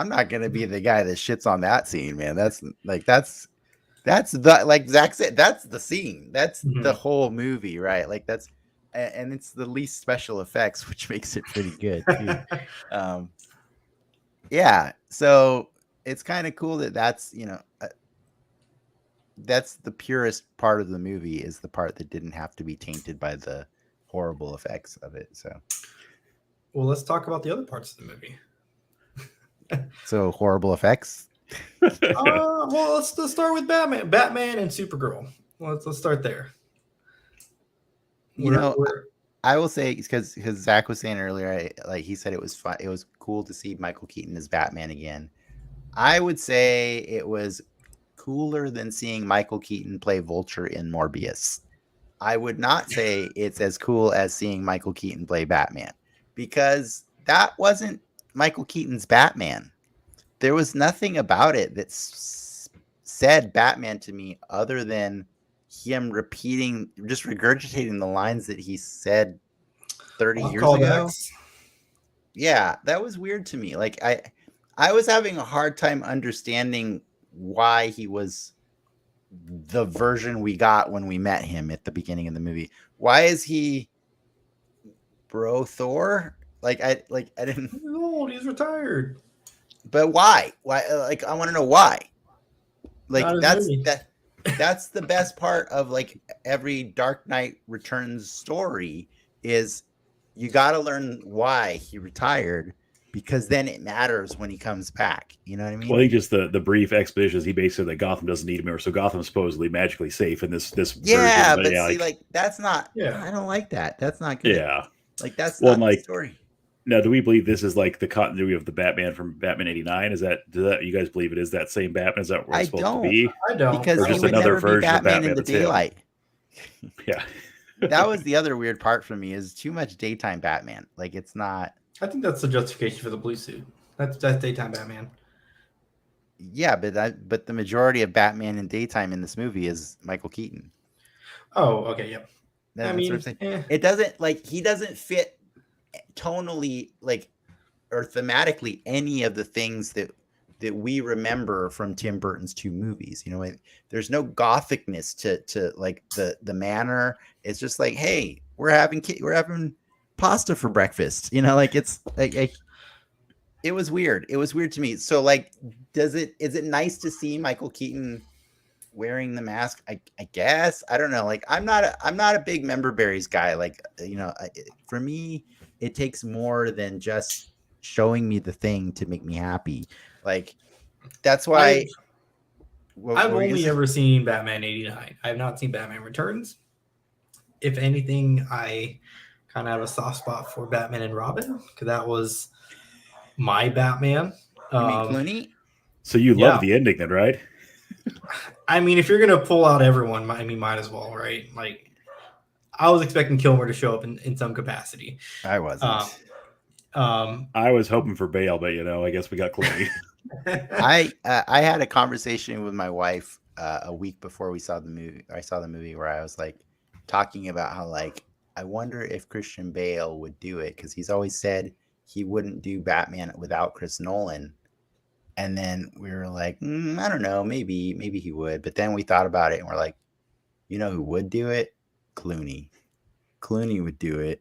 not going to be the guy that shits on that scene, man. That's the, like Zach said, that's the scene. That's the whole movie, right? Like and it's the least special effects, which makes it pretty good too. Yeah, so it's kind of cool that's, you know, that's the purest part of the movie, is the part that didn't have to be tainted by the horrible effects of it. So, well, let's talk about the other parts of the movie. So horrible effects. Well, let's start with Batman and Supergirl. Let's start there. You know, I will say, because Zach was saying earlier, like he said, it was fun. It was cool to see Michael Keaton as Batman again. I would say it was cooler than seeing Michael Keaton play Vulture in Morbius. I would not say it's as cool as seeing Michael Keaton play Batman, because that wasn't Michael Keaton's Batman. There was nothing about it that said Batman to me other than him repeating, just regurgitating the lines that he said 30 years ago. Yeah, that was weird to me. Like I was having a hard time understanding why he was the version we got when we met him at the beginning of the movie. Why is he Bro Thor? I didn't. He's old. He's retired. But why? Why? Like I want to know why. Like that's the best part of like every Dark Knight Returns story is you got to learn why he retired, because then it matters when he comes back. You know what I mean? Well, I think just the brief exposition is he basically said that Gotham doesn't need him anymore, so Gotham's supposedly magically safe in this yeah, version. But yeah, see, like that's not. Yeah, I don't like that. That's not good. Yeah, like that's not the story. Now, do we believe this is like the continuity of the Batman from Batman '89? Does that you guys believe it is that same Batman? Is that what it's supposed to be? I don't. Because or just another version of Batman in the daylight. Yeah. That was the other weird part for me, is too much daytime Batman. Like it's not. I think that's the justification for the blue suit. That's daytime Batman. Yeah, but the majority of Batman in daytime in this movie is Michael Keaton. Oh, okay, yep. That's what I'm saying. It doesn't he doesn't fit tonally or thematically any of the things that we remember from Tim Burton's two movies. There's no gothicness to the manor. It's just hey, we're having pasta for breakfast. It's it was weird. It was weird to me. So is it nice to see Michael Keaton wearing the mask? I guess. I don't know. I'm not a big member berries guy. For me, it takes more than just showing me the thing to make me happy. That's why I've only ever seen Batman 89. I have not seen Batman Returns. If anything, I kind of have a soft spot for Batman and Robin because that was my Batman. You mean Clooney? So you love the ending then, right? I mean, if you're going to pull out everyone, might as well, right? I was expecting Kilmer to show up in some capacity. I wasn't. I was hoping for Bale, but I guess we got Clooney. I had a conversation with my wife a week before we saw the movie. I saw the movie where I was talking about how I wonder if Christian Bale would do it because he's always said he wouldn't do Batman without Chris Nolan. And then we were I don't know, maybe he would. But then we thought about it and we're who would do it? Clooney. Clooney would do it.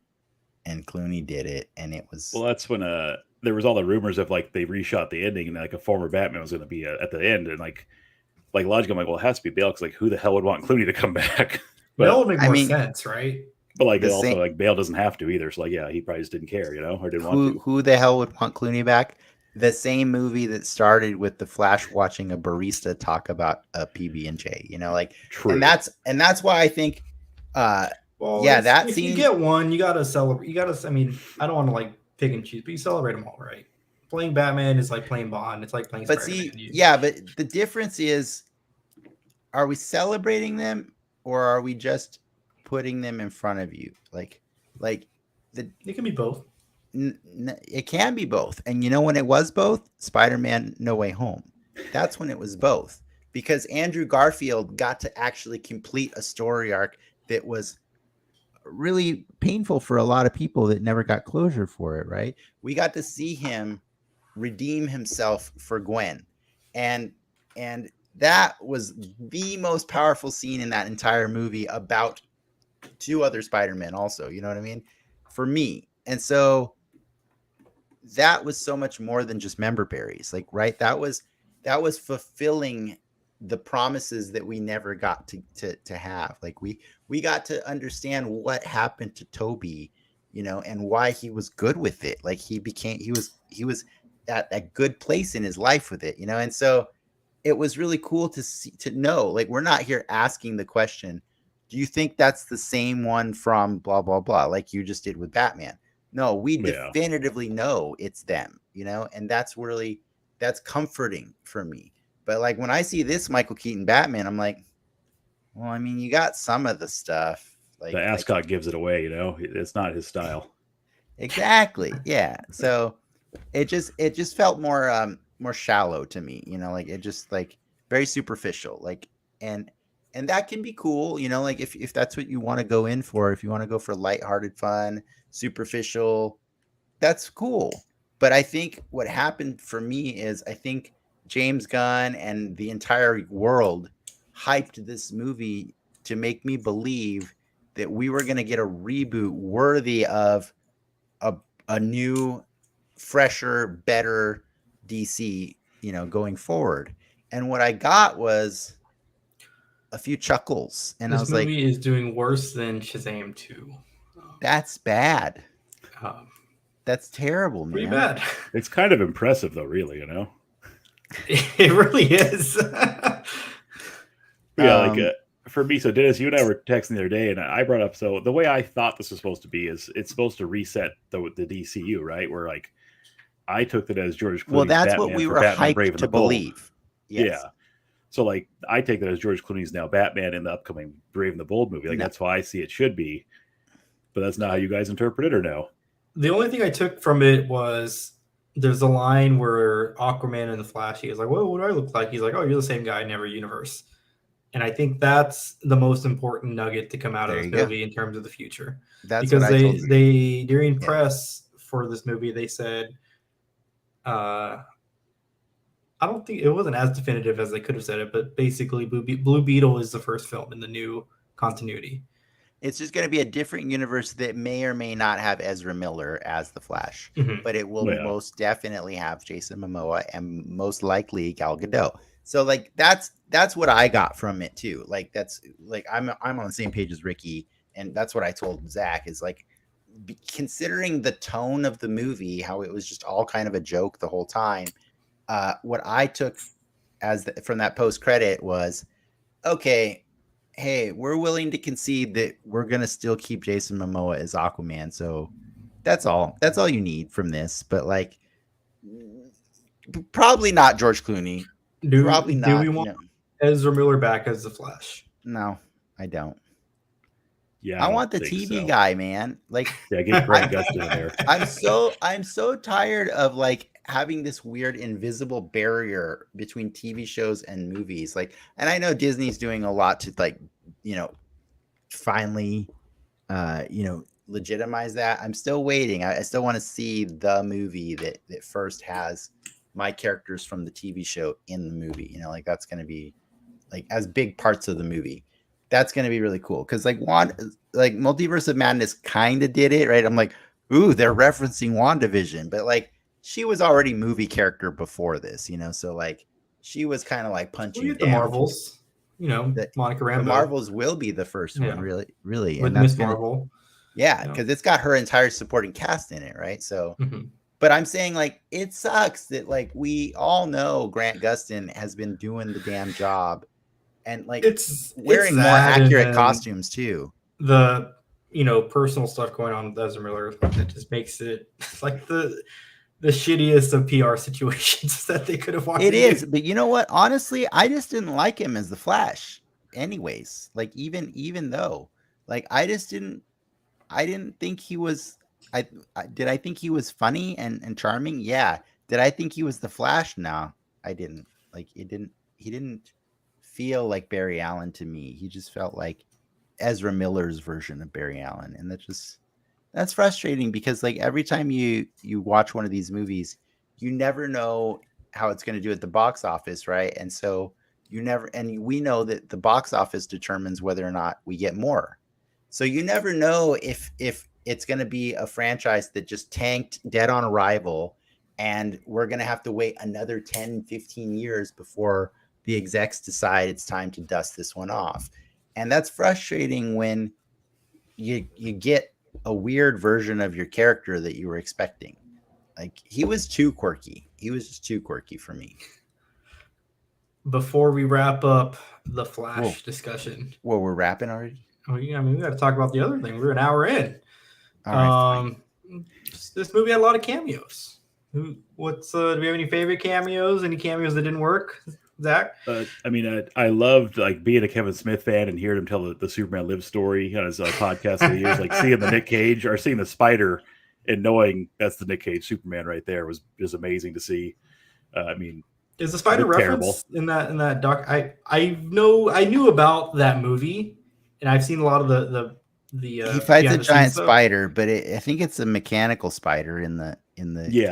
And Clooney did it. And it was... Well, that's when there was all the rumors of they reshot the ending and a former Batman was going to be at the end. And logically, I'm well, it has to be Bale because who the hell would want Clooney to come back? But that would make more sense, right? But Bale doesn't have to either. So he probably just didn't care, or didn't want to. Who the hell would want Clooney back? The same movie that started with the Flash watching a barista talk about a PB&J, True. And that's why I think, that if scene. You get one, you gotta celebrate. I mean, I don't want to pick and choose, but you celebrate them all, right? Playing Batman is like playing Bond. It's like playing. But Spider-Man. But the difference is, are we celebrating them or are we just putting them in front of you? It can be both. It can be both. And when it was both? Spider-Man No Way Home. That's when it was both. Because Andrew Garfield got to actually complete a story arc that was really painful for a lot of people that never got closure for it, right? We got to see him redeem himself for Gwen. And that was the most powerful scene in that entire movie about two other Spider-Men also. You know what I mean? For me. And so that was so much more than just member berries, right? That was fulfilling the promises that we never got to have. We got to understand what happened to Toby, and why he was good with it. He was at a good place in his life with it, and so it was really cool to know, we're not here asking the question, do you think that's the same one from blah, blah, blah, like you just did with Batman? No, we definitively know it's them, and that's comforting for me. But when I see this Michael Keaton Batman, I'm well, I mean, you got some of the stuff. The ascot gives it away, it's not his style. Exactly. Yeah. So it just felt more shallow to me, it just very superficial, and that can be cool, if that's what you want to go in for, if you want to go for lighthearted fun, superficial, that's cool. But I think what happened for me is I think James Gunn and the entire world hyped this movie to make me believe that we were going to get a reboot worthy of a new, fresher, better DC, going forward. And what I got was a few chuckles. And this I was movie is doing worse than Shazam 2. That's bad. That's terrible, man. Pretty bad. It's kind of impressive, though, really, It really is. For me, so Dennis, you and I were texting the other day, and I brought up, so the way I thought this was supposed to be is it's supposed to reset the DCU, right? Where I took it as George Clooney's well, that's Batman what we were Batman, hyped to believe. Yes. Yeah. So I take that as George Clooney's now Batman in the upcoming Brave and the Bold movie. That's how I see it should be. But that's not how you guys interpret it, or no? The only thing I took from it was there's a line where Aquaman and the Flash, he was like, "Well, what do I look like?" He's like, "Oh, you're the same guy in every universe." And I think that's the most important nugget to come out of There this you go. movie in terms of the future. That's Because what I told you. they during Yeah. press for this movie, they said, I don't think it wasn't as definitive as they could have said it, but basically Blue Beetle is the first film in the new continuity. It's just going to be a different universe that may or may not have Ezra Miller as the Flash, but it will most definitely have Jason Momoa and most likely Gal Gadot. So like that's what I got from it too. Like that's like I'm on the same page as Ricky, and that's what I told Zach is like considering the tone of the movie, how it was just all kind of a joke the whole time. What I took from that post credit was, okay, hey, we're willing to concede that we're gonna still keep Jason Momoa as Aquaman. So that's all you need from this. But like, probably not George Clooney. Probably not. Do we want Ezra Miller back as the Flash? No, I don't. Yeah, I want the TV guy, man. Like, get Grant Gustin in there. I'm so tired of like having this weird invisible barrier between TV shows and movies. Like, and I know Disney's doing a lot to like, finally, legitimize that. I'm still waiting. I still want to see the movie that first has my characters from the TV show in the movie. Like that's going to be like as big parts of the movie. That's going to be really cool. Cause like Multiverse of Madness kind of did it, right? I'm like, ooh, they're referencing WandaVision, but like she was already movie character before this, so like she was kind of like punching down. The Marvels, Monica Rambeau. The Marvels will be the first one, really. With Miss Marvel. Yeah, because it's got her entire supporting cast in it, right? So, but I'm saying like it sucks that like we all know Grant Gustin has been doing the damn job. And like it's wearing more accurate costumes too. The personal stuff going on with Ezra Miller that just makes it like the shittiest of PR situations that they could have wanted. It is, but you know what? Honestly, I just didn't like him as the Flash. Anyways, like even though, like I didn't think he was. I think he was funny and charming. Yeah. Did I think he was the Flash? No, I didn't. Like he didn't feel like Barry Allen to me. He just felt like Ezra Miller's version of Barry Allen, and that's frustrating because like every time you watch one of these movies, you never know how it's going to do at the box office, right? And so we know that the box office determines whether or not we get more. So you never know if it's going to be a franchise that just tanked dead on arrival, and we're going to have to wait another 10, 15 years before the execs decide it's time to dust this one off. And that's frustrating when you get a weird version of your character that you were expecting. Like he was too quirky. He was just too quirky for me. Before we wrap up the Flash discussion. Well, we're wrapping already? Oh yeah, we got to talk about the other thing. We're an hour in. All right, this movie had a lot of cameos. Do we have any favorite cameos? Any cameos that didn't work? Zach? I loved like being a Kevin Smith fan and hearing him tell the Superman Live story on his podcast for the years, like seeing the Nick Cage or seeing the Spider and knowing that's the Nick Cage Superman right there was just amazing to see. Is the Spider reference in that doc? I knew about that movie, and I've seen a lot of the he fights a giant spider, but I think it's a mechanical spider in the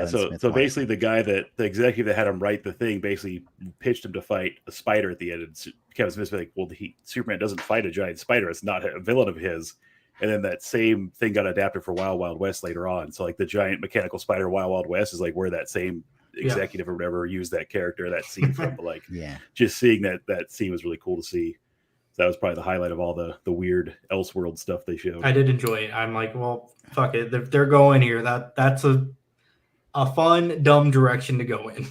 so basically the executive that had him write the thing basically pitched him to fight a spider at the end, and Kevin Smith's like, well, Superman doesn't fight a giant spider, it's not a villain of his. And then that same thing got adapted for Wild Wild West later on. So like the giant mechanical spider Wild Wild West is like where that same executive or whatever used that character, that scene from. But like just seeing that scene was really cool to see. So that was probably the highlight of all the weird Elseworld stuff they showed. I did enjoy it. I'm like, well, fuck it. They're going here. That's a fun, dumb direction to go in.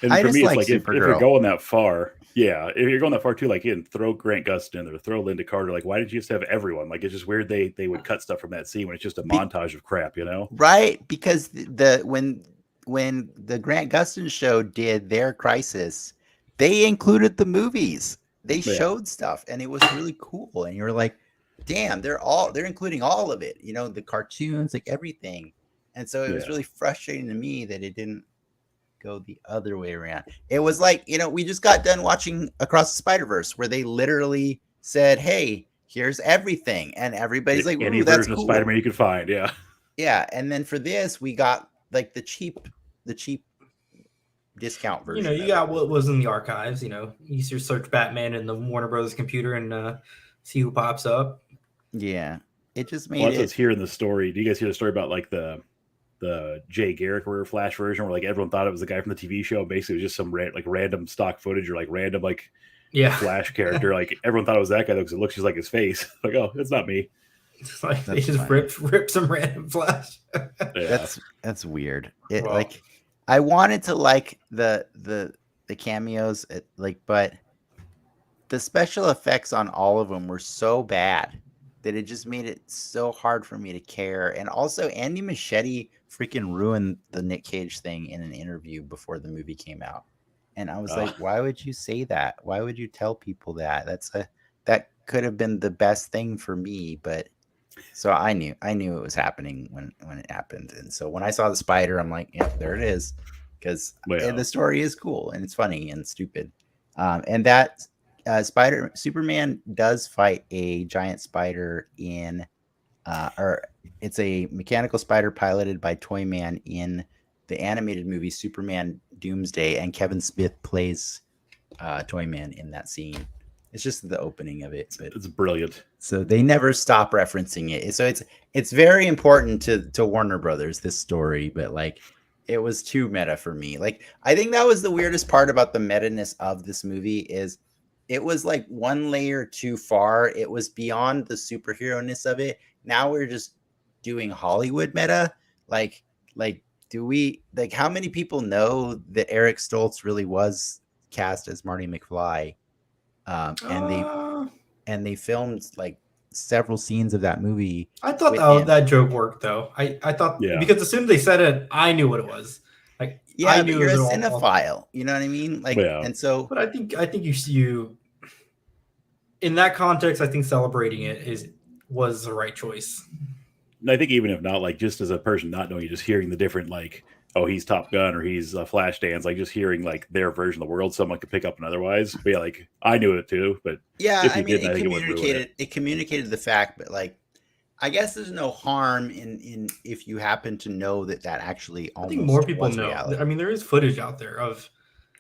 And for me, it's like if you're going that far, if you're going that far too, like throw Grant Gustin in there, throw Linda Carter. Like, why did you just have everyone? Like, it's just weird they would cut stuff from that scene when it's just a montage of crap, Right? Because when the Grant Gustin show did their Crisis, they included the movies. They showed stuff, and it was really cool. And you're like, damn, they're including all of it. The cartoons, like everything. And so it was really frustrating to me that it didn't go the other way around. It was like, we just got done watching Across the Spider-Verse where they literally said, hey, here's everything. And everybody's like, any ooh, that's version cool. of Spider-Man you could find. Yeah. Yeah. And then for this, we got like the cheap discount version. You got what was in the archives. You just search Batman in the Warner Brothers computer and see who pops up. Yeah. It just made Well, that's here in the story. Do you guys hear the story about like the Jay Garrick or Flash version where like everyone thought it was the guy from the TV show? Basically, it was just some random stock footage or like random Flash character. Like everyone thought it was that guy though because it looks just like his face. Like, oh, it's not me. It's like they just rip some random Flash. Yeah. That's weird. Like I wanted to like the cameos, but the special effects on all of them were so bad that it just made it so hard for me to care. And also, Andy Muschietti freaking ruined the Nick Cage thing in an interview before the movie came out, and I was like, why would you say that? Why would you tell people that? That could have been the best thing for me, but. So I knew it was happening when it happened. And so when I saw the spider, I'm like, yeah, there it is. Because the story is cool and it's funny and stupid. And that Superman does fight a giant spider or it's a mechanical spider piloted by Toyman in the animated movie Superman Doomsday. And Kevin Smith plays Toyman in that scene. It's just the opening of it. But it's brilliant. So they never stop referencing it. So it's very important to Warner Brothers, this story, but like it was too meta for me. Like I think that was the weirdest part about the meta-ness of this movie is it was like one layer too far. It was beyond the superhero-ness of it. Now we're just doing Hollywood meta. Like do we like how many people know that Eric Stoltz really was cast as Marty McFly? And they filmed like several scenes of that movie. I thought that joke worked though. I thought because as soon as they said it, I knew what it was. Like I knew you're a cinephile. You know what I mean? Like, and so. But I think you in that context, I think celebrating it was the right choice. And I think even if not, like just as a person not knowing, just hearing the different like. Oh, he's Top Gun or he's Flashdance, like just hearing like their version of the world, someone could pick up and otherwise. But yeah, like I knew it too, but it communicated the fact, but like I guess there's no harm in if you happen to know that actually almost. I think more people know. Reality. I mean, there is footage out there of.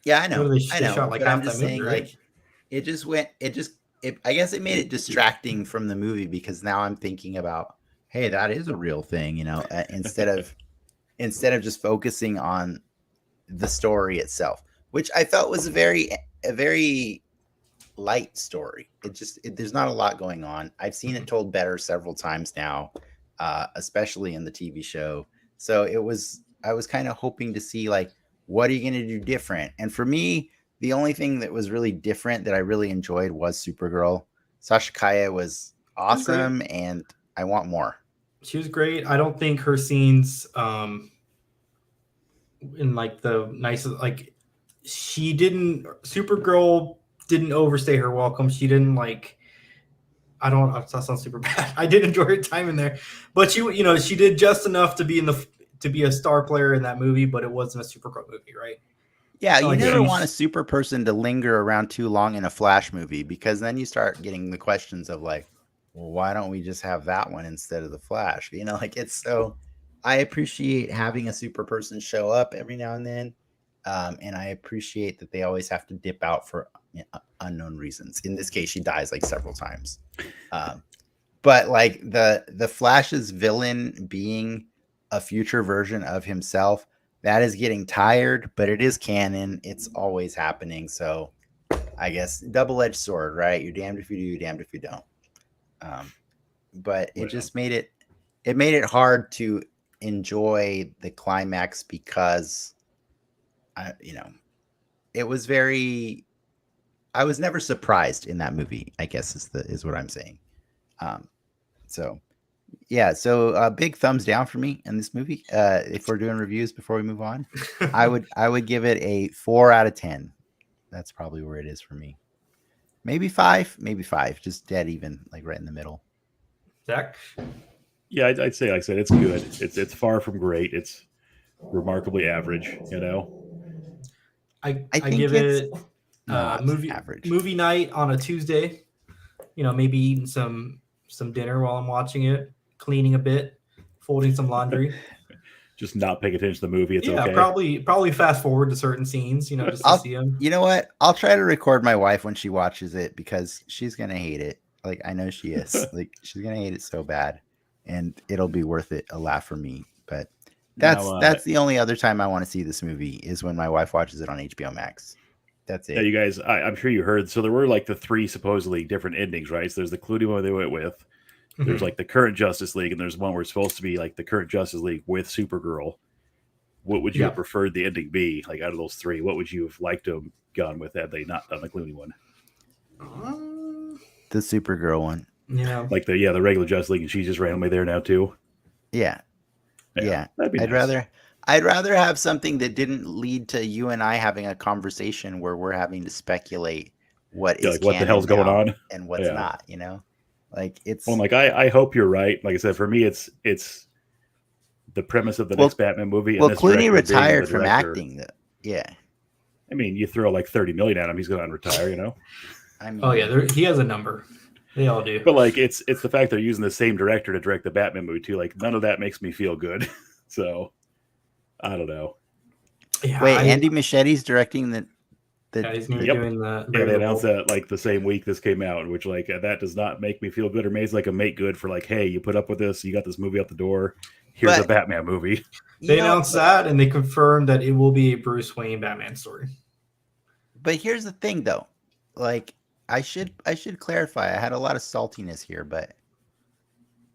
Yeah, I know. I know. Shot like but I'm just saying, movie, right? I guess it made it distracting from the movie because now I'm thinking about, hey, that is a real thing, instead of just focusing on the story itself, which I felt was a very light story. There's not a lot going on. I've seen it told better several times now, especially in the TV show. So I was kind of hoping to see like, what are you going to do different? And for me, the only thing that was really different that I really enjoyed was Supergirl. Sasha Kaya was awesome, and I want more. She was great. I don't think her scenes in like the nicest, like Supergirl didn't overstay her welcome. She didn't like, that sounds super bad. I did enjoy her time in there, but she did just enough to be a star player in that movie, but it wasn't a Supergirl movie, right? Yeah, you never want a super person to linger around too long in a Flash movie because then you start getting the questions of like, well, why don't we just have that one instead of the Flash? It's so. I appreciate having a super person show up every now and then, and I appreciate that they always have to dip out for unknown reasons. In this case, she dies like several times, but like the Flash's villain being a future version of himself, that is getting tired. But it is canon; it's always happening. So, I guess double-edged sword, right? You're damned if you do, you're damned if you don't. But it just made it hard to enjoy the climax because I was never surprised in that movie, I guess is what I'm saying. So big thumbs down for me in this movie. If we're doing reviews before we move on, I would give it a 4 out of 10. That's probably where it is for me. Maybe 5, just dead even, like right in the middle. Zach? Yeah, I'd say, like I said, it's good. It's far from great. It's remarkably average, I think give it average. movie night on a Tuesday. Maybe eating some dinner while I'm watching it, cleaning a bit, folding some laundry. Just not paying attention to the movie. It's okay. Probably fast forward to certain scenes, just to see them. You know what? I'll try to record my wife when she watches it because she's gonna hate it. Like I know she is. Like she's gonna hate it so bad, and it'll be worth it. A laugh for me. But that's the only other time I want to see this movie is when my wife watches it on HBO Max. That's it. Yeah, you guys. I'm sure you heard. So there were like the 3 supposedly different endings, right? So there's the Clooney one they went with. There's like the current Justice League, and there's one where it's supposed to be like the current Justice League with Supergirl. What would you have preferred the ending be? Like out of those 3, what would you have liked to have gone with had they not done the Clooney one? The Supergirl one. Yeah. Like the regular Justice League, and she's just randomly there now too. Yeah. That'd be nice. I'd rather have something that didn't lead to you and I having a conversation where we're having to speculate what is like what the hell's going on and what's not. Like it's. Well, like I hope you're right. Like I said, for me, it's the premise of the next Batman movie. Well, Clooney retired from acting. Yeah. I mean, you throw like 30 million at him, he's going to unretire. I mean, he has a number. They all do. But like, it's the fact they're using the same director to direct the Batman movie too. Like, none of that makes me feel good. So, I don't know. Yeah, wait, Andy Muschietti directing the. He's going to be doing the. Yeah, they announced that like the same week this came out, which like that does not make me feel good or makes like a make good for like, hey, you put up with this, you got this movie out the door. Here's a Batman movie. They announced that, and they confirmed that it will be a Bruce Wayne Batman story. But here's the thing, though. Like, I should clarify. I had a lot of saltiness here, but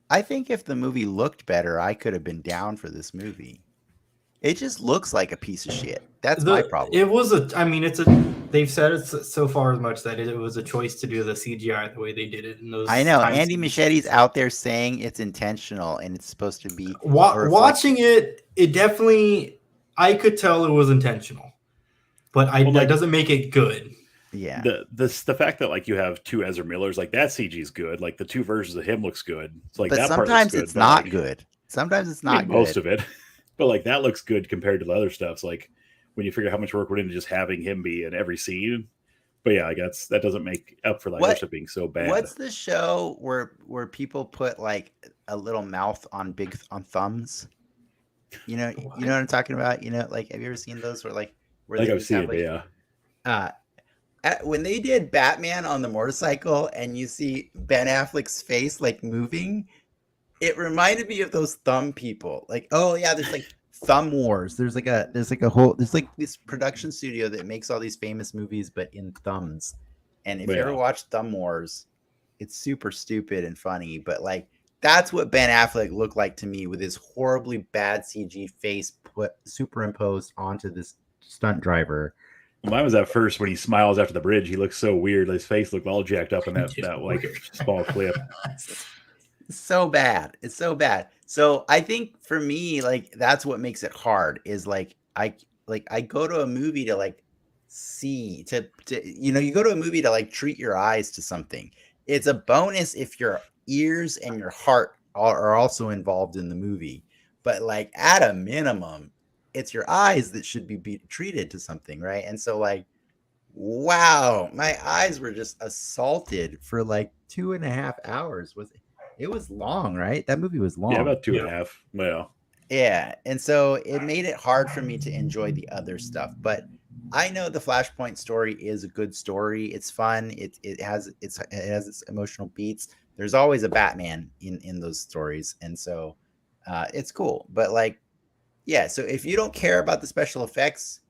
I think if the movie looked better, I could have been down for this movie. It just looks like a piece of shit. That's my problem. It was they've said it so far as much that it was a choice to do the CGI the way they did it in those. I know Andy Muschietti's out there saying it's intentional and it's supposed to be. Watching it definitely, I could tell it was intentional, but that doesn't make it good. Yeah. The fact that like you have 2 Ezra Millers, like that CG is good. Like the 2 versions of him looks good. It's like but that sometimes part looks good, it's not good. Sometimes it's not good. Most of it. But like that looks good compared to the other stuff. It's like when you figure how much work went into just having him be in every scene. But yeah, I guess that doesn't make up for the other stuff being so bad. What's the show where people put like a little mouth on thumbs? You know what I'm talking about? Like have you ever seen those where I've seen it, yeah. When they did Batman on the motorcycle and you see Ben Affleck's face like moving, it reminded me of those thumb people. Like, oh yeah, there's like Thumb Wars. There's like this production studio that makes all these famous movies, but in thumbs. And if you ever watch Thumb Wars, it's super stupid and funny. But like, that's what Ben Affleck looked like to me with his horribly bad CG face superimposed onto this stunt driver. Mine was at first when he smiles after the bridge. He looks so weird. His face looked all jacked up in that like small clip. So bad. It's so bad. So I think for me, like that's what makes it hard is like I go to a movie to like see you go to a movie to like treat your eyes to something. It's a bonus if your ears and your heart are also involved in the movie. But like at a minimum, it's your eyes that should be treated to something, right? And so like, wow, my eyes were just assaulted for like 2.5 hours. It was long, right? That movie was long. Yeah, about 2.5. Well, yeah, and so it made it hard for me to enjoy the other stuff. But I know the Flashpoint story is a good story. It's fun. It has its emotional beats. There's always a Batman in those stories, and so it's cool. But like, yeah. So if you don't care about the special effects,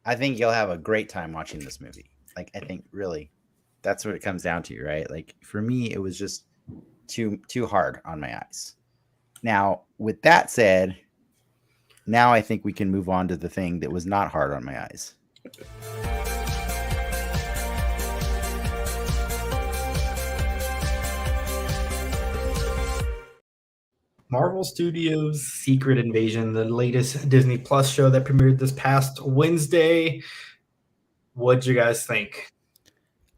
I think you'll have a great time watching this movie. Like, I think really, that's what it comes down to, right? Like for me, it was just too hard on my eyes. Now, with that said, now I think we can move on to the thing that was not hard on my eyes. Marvel Studios' Secret Invasion, the latest Disney Plus show that premiered this past Wednesday. What'd you guys think?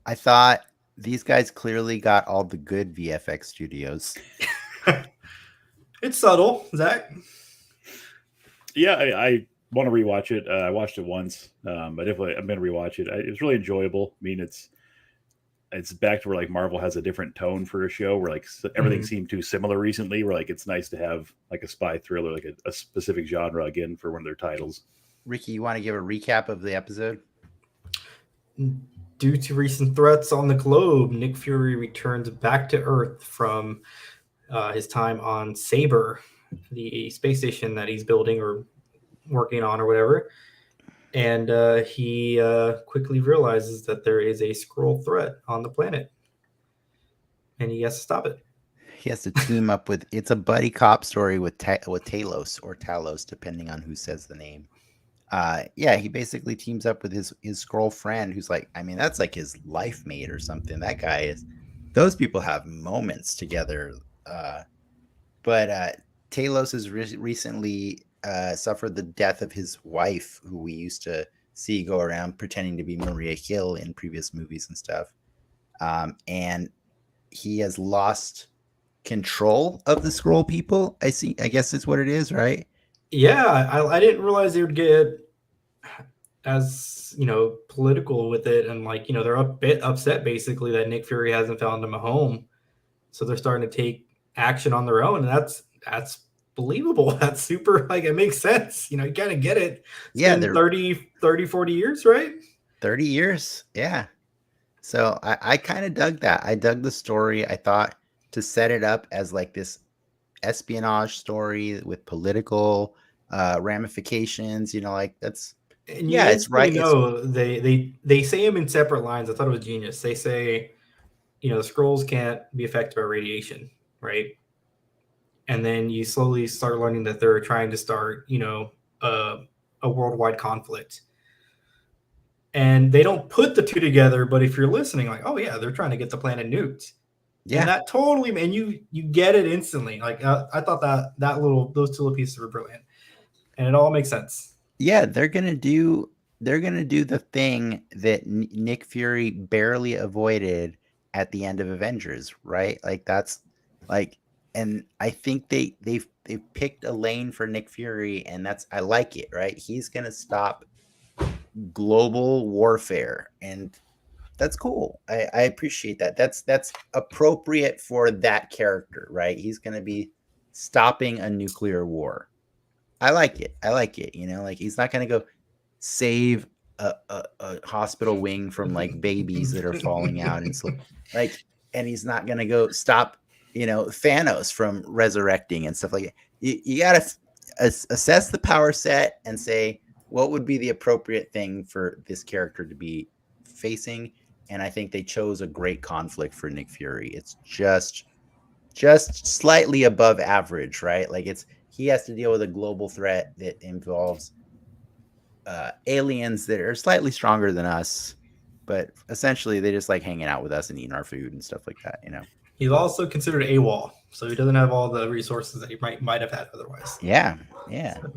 I thought these guys clearly got all the good VFX studios. It's subtle, Zach. Yeah, I want to rewatch it. I watched it once, but I'm going to rewatch it. It's really enjoyable. I mean, it's back to where like Marvel has a different tone for a show where like everything seemed too similar recently. Where like it's nice to have like a spy thriller, like a specific genre again for one of their titles. Ricky, you want to give a recap of the episode? Due to recent threats on the globe, Nick Fury returns back to Earth from his time on Saber, the space station that he's building or working on or whatever. And he quickly realizes that there is a Skrull threat on the planet. And he has to stop it. He has to team up with... It's a buddy cop story with Talos or Talos, depending on who says the name. Yeah, he basically teams up with his Skrull friend who's like... I mean, that's like his life mate or something. That guy is... Those people have moments together. But Talos has recently... suffered the death of his wife, who we used to see go around pretending to be Maria Hill in previous movies and stuff. And he has lost control of the Skrull people. I guess it's what it is, right? Yeah, I didn't realize they would get as, political with it. And like, they're a bit upset basically that Nick Fury hasn't found him a home. So they're starting to take action on their own. And that's believable. That's super, like, it makes sense. You kind of get it. It's been 30, 40 years, right? 30 years. Yeah. So I kind of dug that. I dug the story. I thought to set it up as like this espionage story with political ramifications, like that's, and yeah, it's right. They say them in separate lines. I thought it was genius. They say, the Skrulls can't be affected by radiation, right? And then you slowly start learning that they're trying to start, a worldwide conflict. And they don't put the two together, but if you're listening, like, oh yeah, they're trying to get the planet nuked. Yeah, and that totally, man, you get it instantly. Like I thought those two little pieces were brilliant, and it all makes sense. Yeah, they're gonna do the thing that Nick Fury barely avoided at the end of Avengers, right? Like that's like. And I think they've picked a lane for Nick Fury, and I like it, right? He's gonna stop global warfare, and that's cool. I appreciate that. That's appropriate for that character, right? He's gonna be stopping a nuclear war. I like it. Like he's not gonna go save a hospital wing from like babies that are falling out, and so like, and he's not gonna go stop Thanos from resurrecting and stuff like that. You got to assess the power set and say what would be the appropriate thing for this character to be facing. And I think they chose a great conflict for Nick Fury. It's just slightly above average, right? Like he has to deal with a global threat that involves aliens that are slightly stronger than us, but essentially they just like hanging out with us and eating our food and stuff like that, He's also considered AWOL, so he doesn't have all the resources that he might have had otherwise. Yeah. So.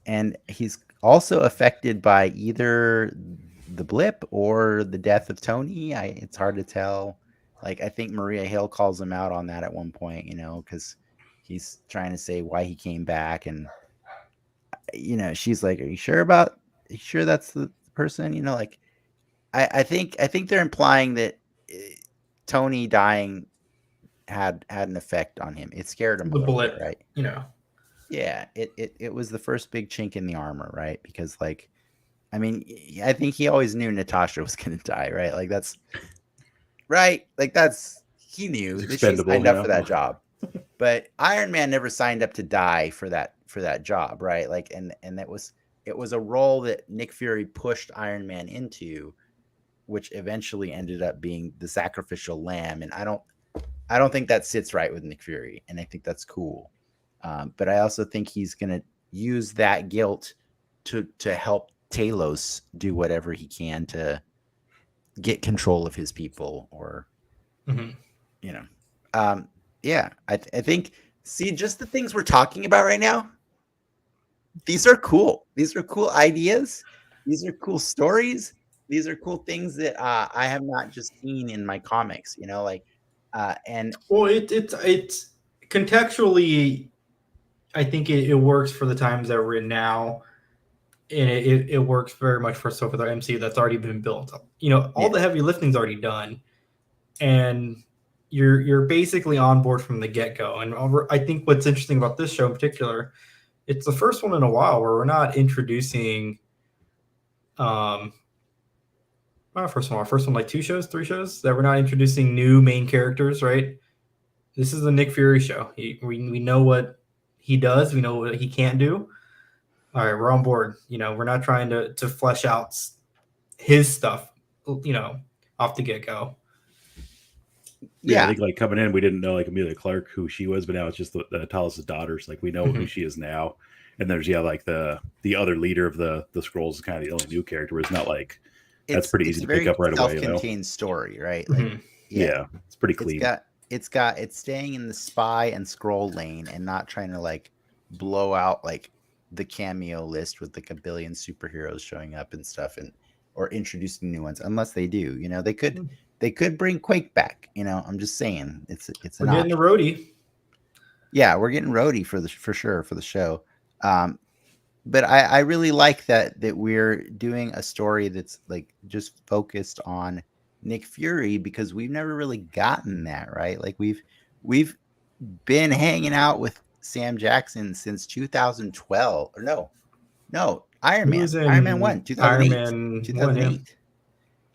And he's also affected by either the blip or the death of Tony. It's hard to tell. Like, I think Maria Hill calls him out on that at one point, because he's trying to say why he came back. And, she's like, are you sure that's the person? Like, I think they're implying that Tony dying had an effect on him. It scared him a little bit, right? Yeah, it was the first big chink in the armor, right? Because like, I mean, I think he always knew Natasha was going to die, right? Like that's right. Like he knew that she signed up for that job, but Iron Man never signed up to die for that job, right? Like, and it was a role that Nick Fury pushed Iron Man into, which eventually ended up being the sacrificial lamb. And I don't think that sits right with Nick Fury. And I think that's cool. But I also think he's going to use that guilt to help Talos do whatever he can to get control of his people or, yeah, I think, see, just the things we're talking about right now. These are cool. These are cool ideas. These are cool stories. These are cool things that I have not just seen in my comics, and well, it's contextually, I think it works for the times that we're in now. and it works very much for the MCU that's already been built. All the heavy lifting's already done, and you're basically on board from the get-go. And I think what's interesting about this show in particular, it's the first one in a while where we're not introducing first one like 3 shows that we're not introducing new main characters, right? This is a Nick Fury show. We know what he does, we know what he can't do. All right, we're on board. We're not trying to flesh out his stuff, off the get-go. Yeah, I think like coming in, we didn't know like Amelia Clark who she was, but now it's just the Talos' daughters. Like we know who she is now, and there's like the other leader of the Skrulls is kind of the only new character. It's not like that's pretty easy to pick up right away. Self-contained story, right? Like yeah, it's pretty clean. It's staying in the spy and Skrull lane and not trying to like blow out like the cameo list with like a billion superheroes showing up and stuff or introducing new ones, unless they do. They could bring Quake back. I'm just saying it's we're getting a Rhodey. Yeah, we're getting Rhodey for sure for the show. But I really like that we're doing a story that's like just focused on Nick Fury, because we've never really gotten that, right? Like we've been hanging out with Sam Jackson since 2012 or no Iron Man 1 2008.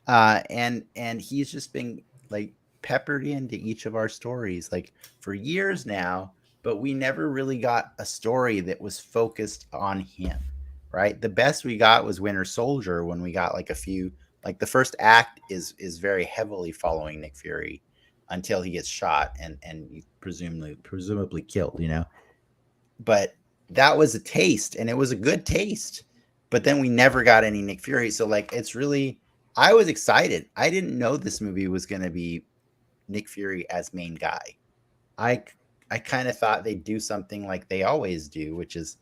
And he's just been like peppered into each of our stories like for years now, but we never really got a story that was focused on him, right? The best we got was Winter Soldier, when we got like a few, like the first act is very heavily following Nick Fury until he gets shot and presumably killed, but that was a taste, and it was a good taste, but then we never got any Nick Fury. So like it's really, I was excited. I didn't know this movie was going to be Nick Fury as main guy. I kind of thought they'd do something like they always do, which is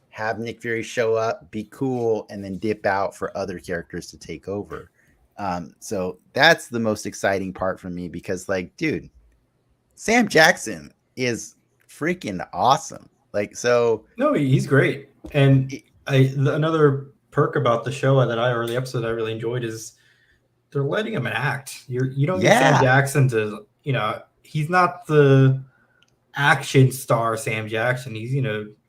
have Nick Fury show up, be cool, and then dip out for other characters to take over. So that's the most exciting part for me, because like, dude, Sam Jackson is freaking awesome. Like, so no, he's great. And another perk about the show or the episode I really enjoyed is they're letting him act. You don't get Sam Jackson to, he's not the action star Sam Jackson. He's,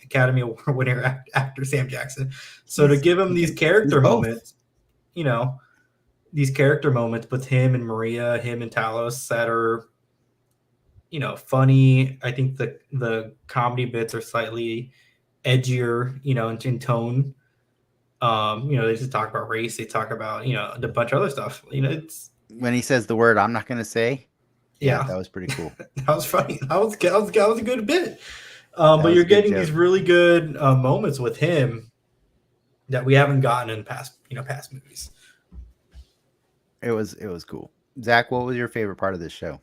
Academy Award winner actor Sam Jackson. So to give him these character moments, these character moments with him and Maria, him and Talos that are, funny. I think the comedy bits are slightly edgier, in tone. They just talk about race. They talk about, a bunch of other stuff. It's when he says the word I'm not going to say. Yeah, that was pretty cool. That was funny. That was a good bit. But you're getting these really good moments with him that we haven't gotten in past movies. It was cool. Zach, what was your favorite part of this show?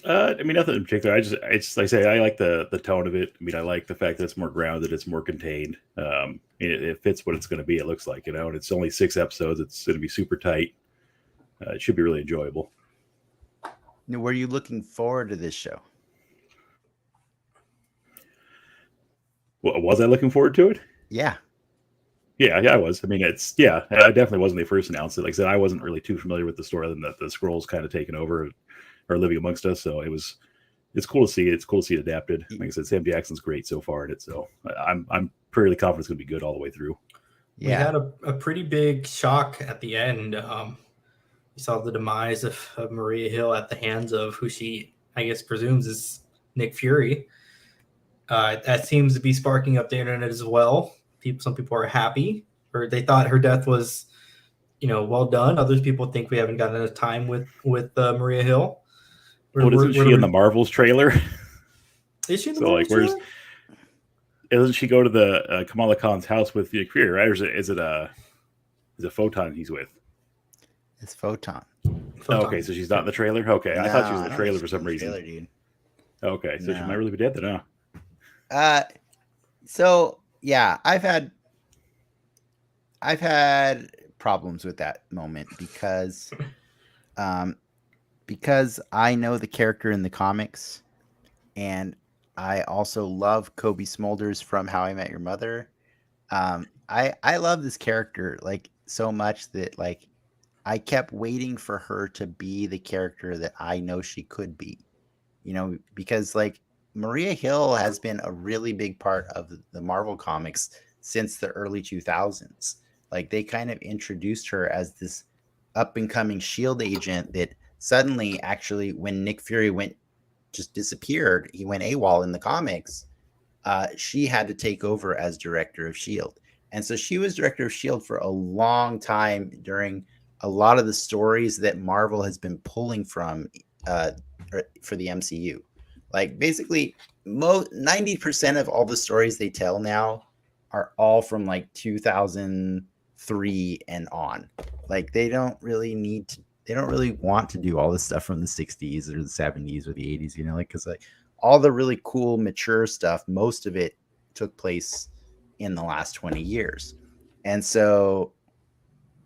I mean, nothing in particular. It's like I say, I like the tone of it. I mean, I like the fact that it's more grounded, it's more contained. It fits what it's going to be. It looks like, and it's only 6 episodes. It's going to be super tight. It should be really enjoyable. Now, were you looking forward to this show? Well, was I looking forward to it? Yeah, I was. I mean, I definitely wasn't the first announced it. Like I said, I wasn't really too familiar with the story, and that the Skrulls kind of taken over or living amongst us. So it's cool to see it. It's cool to see it adapted. Like I said, Sam Jackson's great so far in it. So I'm pretty confident it's going to be good all the way through. Yeah. We had a pretty big shock at the end. We saw the demise of Maria Hill at the hands of who she, I guess, presumes is Nick Fury. That seems to be sparking up the internet as well. Some people are happy, or they thought her death was, well done. Other people think we haven't gotten enough time with Maria Hill. Isn't she in the Marvels trailer? Is she in the Marvels trailer? Doesn't she go to the Kamala Khan's house with Nick Fury, right? Or is it Photon he's with? It's Photon. Oh, okay, so she's not in the trailer? Okay, I thought she was in the trailer for some reason. Trailer, dude. Okay, so she might really be dead then, huh? So yeah, I've had problems with that moment because I know the character in the comics, and I also love Kobe Smulders from How I Met Your Mother. I love this character like so much that like I kept waiting for her to be the character that I know she could be. Because like Maria Hill has been a really big part of the Marvel comics since the early 2000s. Like they kind of introduced her as this up and coming shield agent that suddenly actually when Nick Fury just disappeared, he went AWOL in the comics. She had to take over as director of shield. And so she was director of shield for a long time during a lot of the stories that Marvel has been pulling from for the MCU. Like basically 90% of all the stories they tell now are all from like 2003 and on. Like they don't really want to do all this stuff from the 60s or the 70s or the 80s, like because like all the really cool mature stuff, most of it took place in the last 20 years. And so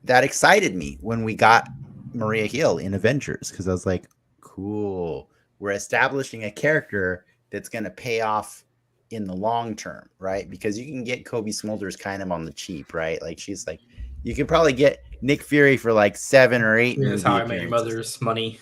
that excited me when we got Maria Hill in Avengers, because I was like, cool, we're establishing a character that's going to pay off in the long term, right? Because you can get Kobe Smulders kind of on the cheap, right? Like she's like, you can probably get Nick Fury for like 7 or 8. That's How I Met Your Mother's money.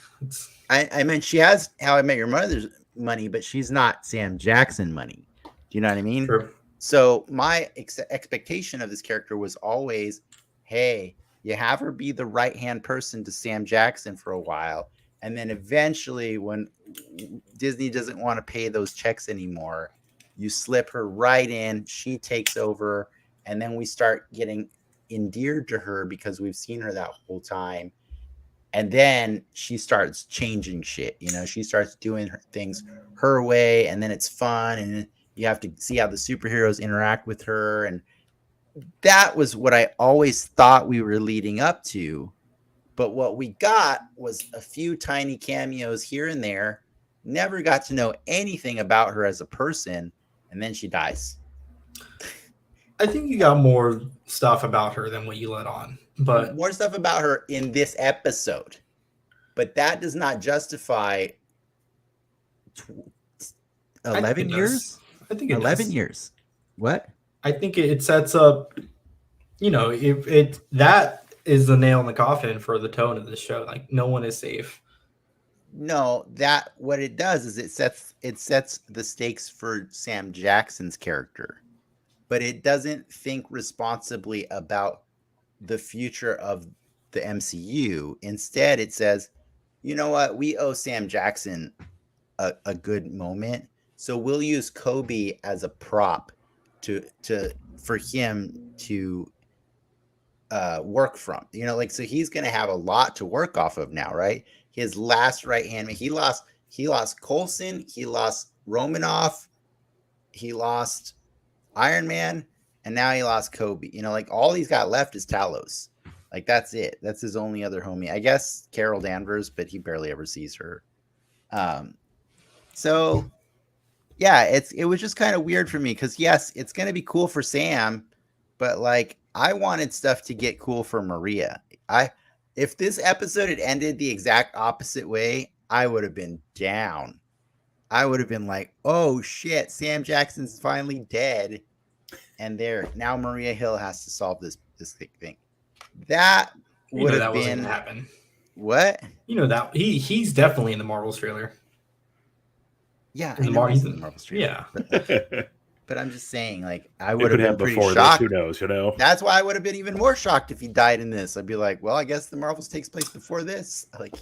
I meant she has How I Met Your Mother's money, but she's not Sam Jackson money. Do you know what I mean? True. So my expectation of this character was always, hey, you have her be the right-hand person to Sam Jackson for a while. And then eventually when Disney doesn't want to pay those checks anymore, you slip her right in, she takes over, and then we start getting endeared to her because we've seen her that whole time. And then she starts changing shit. She starts doing things her way, and then it's fun, and you have to see how the superheroes interact with her. And that was what I always thought we were leading up to. But what we got was a few tiny cameos here and there. Never got to know anything about her as a person, and then she dies. I think you got more stuff about her than what you let on. But more stuff about her in this episode. But that does not justify 11 years? I think it 11 does. years. What? I think it sets up, if that is the nail in the coffin for the tone of the show. Like no one is safe. No, what it does is it sets the stakes for Sam Jackson's character, but it doesn't think responsibly about the future of the MCU. Instead, it says, you know what, we owe Sam Jackson a good moment, so we'll use Kobe as a prop for him to work from. So he's going to have a lot to work off of now, right? His last right hand man, he lost Coulson, he lost Romanoff, he lost Iron Man, and now he lost Kobe. All he's got left is Talos. Like that's it. That's his only other homie. I guess Carol Danvers, but he barely ever sees her. So yeah, it was just kind of weird for me because yes, it's gonna be cool for Sam, but like I wanted stuff to get cool for Maria. If this episode had ended the exact opposite way, I would have been down. I would have been like, oh shit, Sam Jackson's finally dead. And now Maria Hill has to solve this thing. That would have been wasn't gonna happen. What? That he's definitely in the Marvels trailer. Yeah, in the Marvels trailer. Yeah. But I'm just saying, like, I would have been pretty shocked. This, who knows? That's why I would have been even more shocked if he died in this. I'd be like, well, I guess the Marvels takes place before this. Like,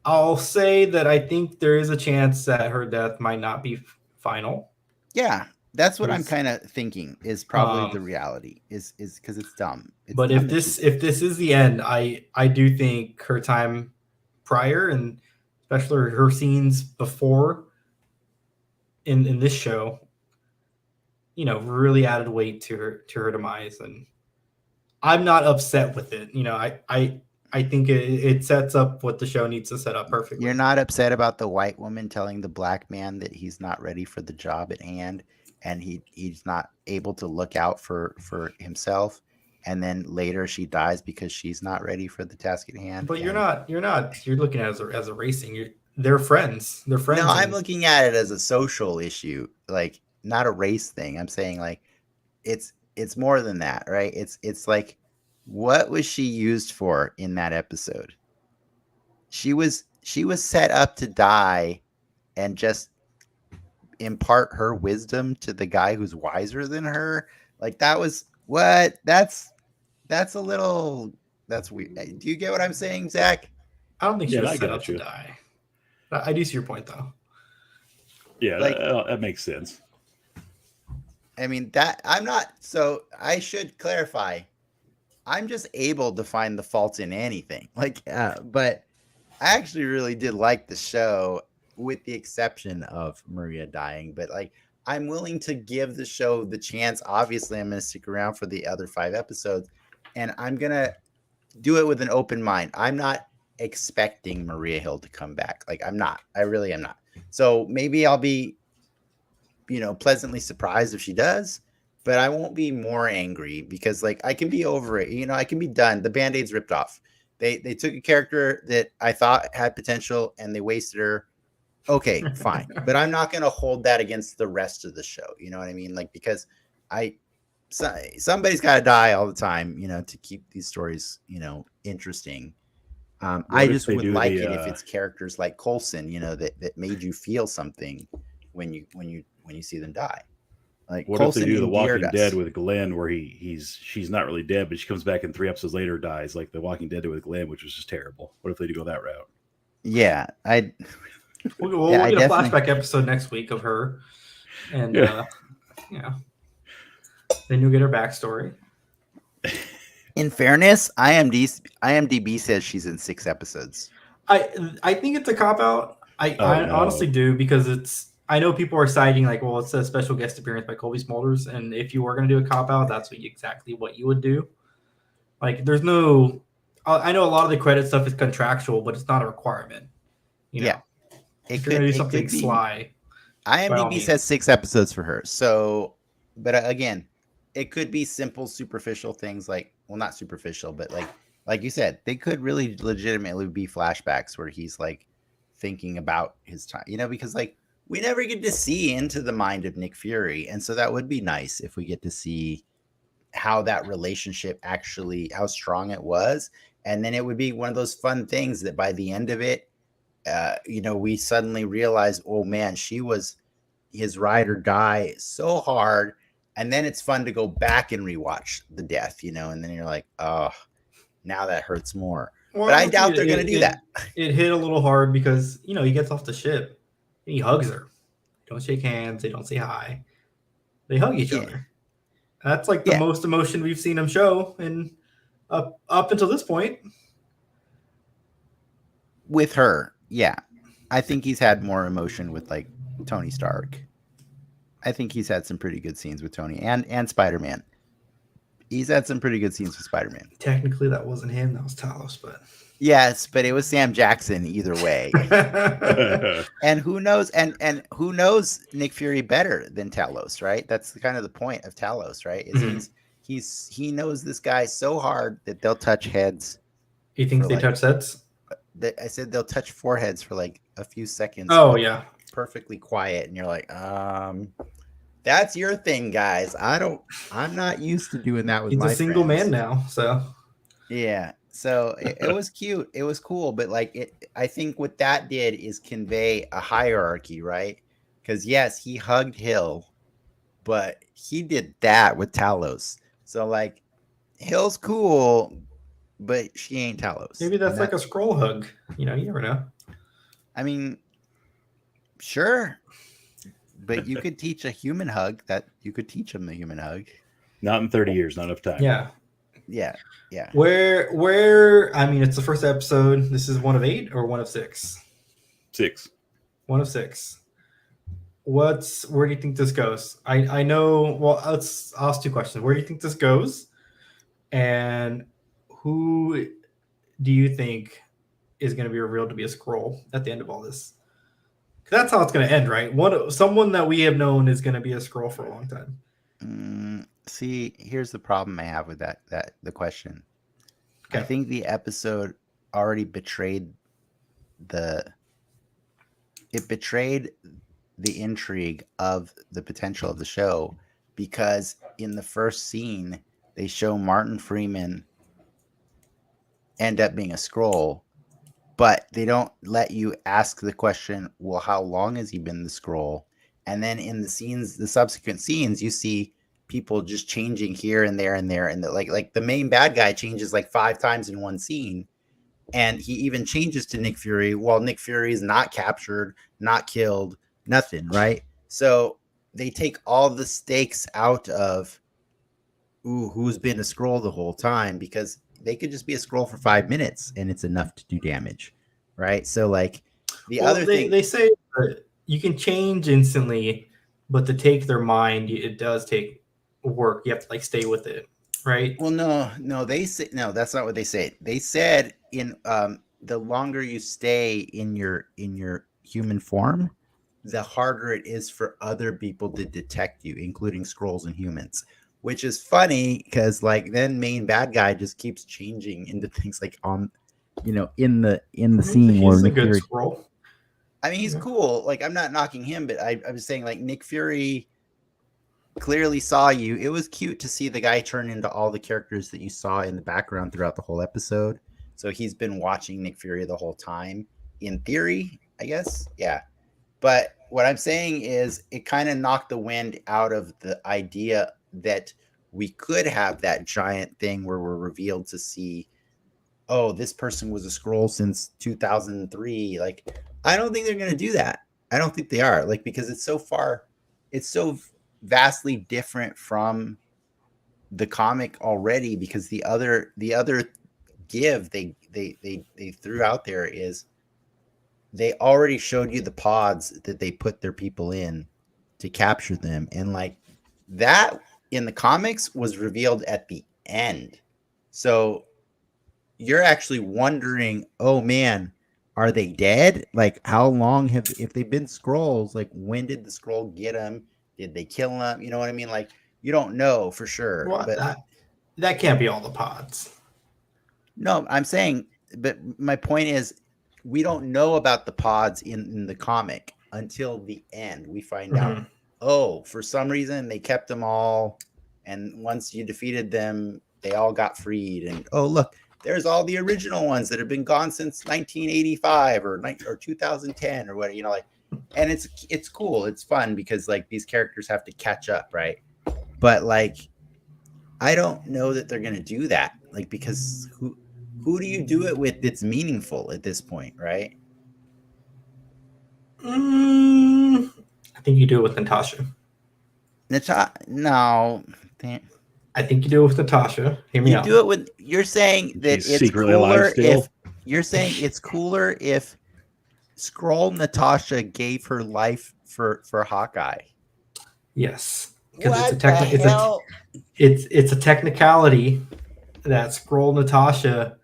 I'll say that I think there is a chance that her death might not be final. Yeah, that's what I'm kind of thinking is probably the reality is because it's dumb. But if this is the end, I do think her time prior and especially her scenes before in this show, really added weight to her demise, and I'm not upset with it. I think it sets up what the show needs to set up perfectly. You're not upset about the white woman telling the black man that he's not ready for the job at hand, and he's not able to look out for himself, and then later she dies because she's not ready for the task at hand. But you're looking at it as a racing. They're friends. No, I'm looking at it as a social issue, like not a race thing. I'm saying like it's it's more than that, right? It's like, what was she used for in that episode? She was set up to die and just impart her wisdom to the guy who's wiser than her. Like, that was what? That's a little, that's weird. Do you get what I'm saying, Zach? I don't think she Yeah, was I set got up to you. die. I do see your point, though. Yeah, Like- that makes sense. I mean, that I'm not, so I should clarify. I'm just able to find the faults in anything. Like, but I actually really did like the show, with the exception of Maria dying. But like, I'm willing to give the show the chance. Obviously, I'm going to stick around for the other 5 episodes, and I'm going to do it with an open mind. I'm not expecting Maria Hill to come back. Like, I'm not. I really am not. So maybe I'll be, pleasantly surprised if she does, but I won't be more angry because, like, I can be over it. I can be done. The Band-Aid's ripped off. They took a character that I thought had potential and they wasted her. Okay, fine. But I'm not going to hold that against the rest of the show. You know what I mean? Like, because somebody's got to die all the time, to keep these stories, interesting. I just would like it if it's characters like Coulson, that made you feel something when you see them die. Like, what Coulson if they do The Walking us. Dead with Glenn, where she's not really dead, but she comes back and 3 episodes later dies, like The Walking Dead did with Glenn, which was just terrible. What if they do go that route? Yeah, We'll get a flashback episode next week of her, and then you'll get her backstory. In fairness, IMDb says she's in 6 episodes. I think it's a cop out. I honestly do, because I know people are citing like, well, it's a special guest appearance by Colby Smulders, and if you were going to do a cop out, that's exactly what you would do. Like, there's no. I know a lot of the credit stuff is contractual, but it's not a requirement. Yeah, if you're going to do something sly. IMDb says 6 episodes for her. So, but again, it could be simple, superficial things like, well, not superficial, but like you said, they could really legitimately be flashbacks where he's like thinking about his time, because like we never get to see into the mind of Nick Fury. And so that would be nice if we get to see how that relationship actually, how strong it was. And then it would be one of those fun things that by the end of it, we suddenly realize, oh man, she was his ride or die so hard. And then it's fun to go back and rewatch the death, and then you're like, oh, now that hurts more. Well, but I doubt they're going to do that. It hit a little hard because, he gets off the ship and he hugs her. They don't shake hands. They don't say hi. They hug each other. That's like the most emotion we've seen him show up until this point. With her, yeah. I think he's had more emotion with like Tony Stark. I think he's had some pretty good scenes with Tony and Spider-Man. He's had some pretty good scenes with Spider-Man. Technically, that wasn't him. That was Talos, but... Yes, but it was Sam Jackson either way. And who knows? And who knows Nick Fury better than Talos, right? That's kind of the point of Talos, right? Is he knows this guy so hard that they'll touch heads. He thinks they touch heads? I said they'll touch foreheads for like a few seconds. Oh, yeah. Perfectly quiet, and you're like, that's your thing, guys. I'm not used to doing that with my friends. He's a single man now, so yeah. So it was cute. It was cool, but like I think what that did is convey a hierarchy, right? Because yes, he hugged Hill, but he did that with Talos. So like, Hill's cool, but she ain't Talos. Maybe that's like a scroll hug. You never know. I mean, sure. But you could teach a human hug. You could teach him the human hug. Not in 30 years, not enough time. Yeah. Where I mean, it's the first episode. This is 1 of 8 or 1 of 6? 6. 1 of 6. Where do you think this goes? I know. Well, I'll ask 2 questions. Where do you think this goes? And who do you think is going to be revealed to be a Skrull at the end of all this? Because that's how it's going to end, right? Someone that we have known is going to be a Skrull for a long time. See, here's the problem I have with the question. Okay. I think the episode already betrayed the intrigue of the potential of the show because in the first scene they show Martin Freeman end up being a Skrull, but they don't let you ask the question, well, how long has he been the Skrull? And then in the subsequent scenes, you see people just changing here and there and there, and like the main bad guy changes like 5 times in one scene, and he even changes to Nick Fury while Nick Fury is not captured, not killed, nothing, right? So they take all the stakes out of who's been a Skrull the whole time, because they could just be a Skrull for 5 minutes and it's enough to do damage, right? So like other thing they say that you can change instantly, but to take their mind, it does take work. You have to like stay with it, right? Well, no, they say no. That's not what they say. They said in the longer you stay in your human form, the harder it is for other people to detect you, including Skrulls and humans. Which is funny because like then main bad guy just keeps changing into things like on, in the scene where he's a Nick good Fury. Skrull. I mean, he's cool. Like I'm not knocking him, but I was saying like Nick Fury clearly saw you. It was cute to see the guy turn into all the characters that you saw in the background throughout the whole episode. So he's been watching Nick Fury the whole time, in theory, I guess. Yeah. But what I'm saying is it kind of knocked the wind out of the idea that we could have that giant thing where we're revealed to see, oh, this person was a Skrull since 2003. Like, I don't think they're going to do that. I don't think they are. Like, because it's so vastly different from the comic already, because the other give they threw out there is they already showed you the pods that they put their people in to capture them, and like that in the comics was revealed at the end. So you're actually wondering, oh man, are they dead? Like how long if they've been Skrulls, like when did the Skrull get them? Did they kill him? You know what I mean? Like you don't know for sure. Well, but that can't be all the pods. No, I'm saying, but my point is, we don't know about the pods in the comic until the end. We find out, oh, for some reason they kept them all, and once you defeated them, they all got freed. And oh, look, there's all the original ones that have been gone since 1985 or 2010 or what, like. And it's cool. It's fun because like these characters have to catch up, right? But like, I don't know that they're gonna do that. Like, because who do you do it with that's meaningful at this point, right? I think you do it with Natasha. No. I think you do it with Natasha. Hear me out. You do it with. You're saying that She's it's cooler if you're saying it's cooler if Skrull Natasha gave her life for Hawkeye. Yes, because it's a technicality that Skrull Natasha.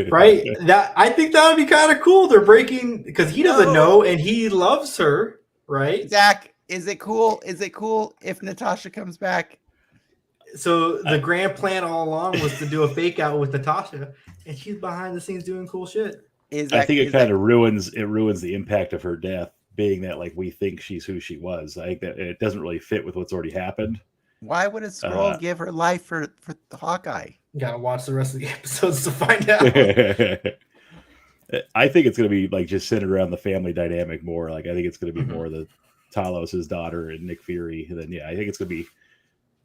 Right? That I think that would be kind of cool. They're breaking because he doesn't know and he loves her, right? Zach, is it cool? Is it cool if Natasha comes back? So the grand plan all along was to do a fake out with Natasha, and she's behind the scenes doing cool shit. I think it kind of ruins the impact of her death, being that like we think she's who she was. I think that it doesn't really fit with what's already happened. Why would a Skrull give her life for Hawkeye? You gotta watch the rest of the episodes to find out. I think it's gonna be like just centered around the family dynamic more. Like I think it's gonna be more the Talos' daughter and Nick Fury. And then I think it's gonna be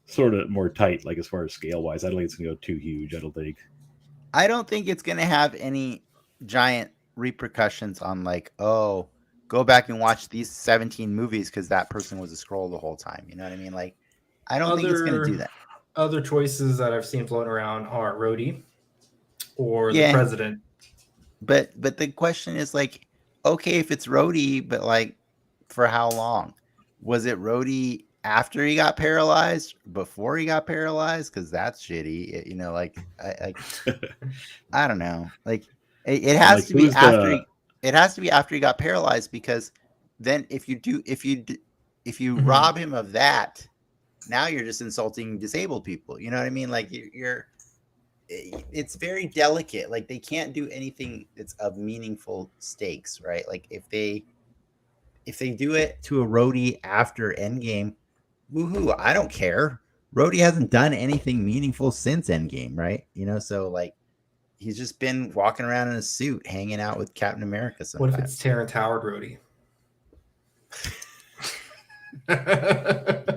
sort of more tight, like as far as scale wise. I don't think it's gonna go too huge. I don't think it's gonna have any giant repercussions on like, oh, go back and watch these 17 movies because that person was a Skrull the whole time. You know what I mean? Like, I don't think it's gonna do that. Other choices that I've seen floating around are Rhodey or the president. But the question is like, okay, if it's Rhodey, but like, for how long? Was it Rhodey after he got paralyzed? Before he got paralyzed? Because that's shitty. Like I don't know. Like it has to be after. It has to be after he got paralyzed, because then if you rob him of that, now you're just insulting disabled people. You know what I mean? Like it's very delicate. Like they can't do anything that's of meaningful stakes, right? Like if they do it to a Rhodey after Endgame, woohoo, I don't care. Rhodey hasn't done anything meaningful since Endgame, right? So like he's just been walking around in a suit, hanging out with Captain America sometimes. What if it's Terrence Howard, Rhodey?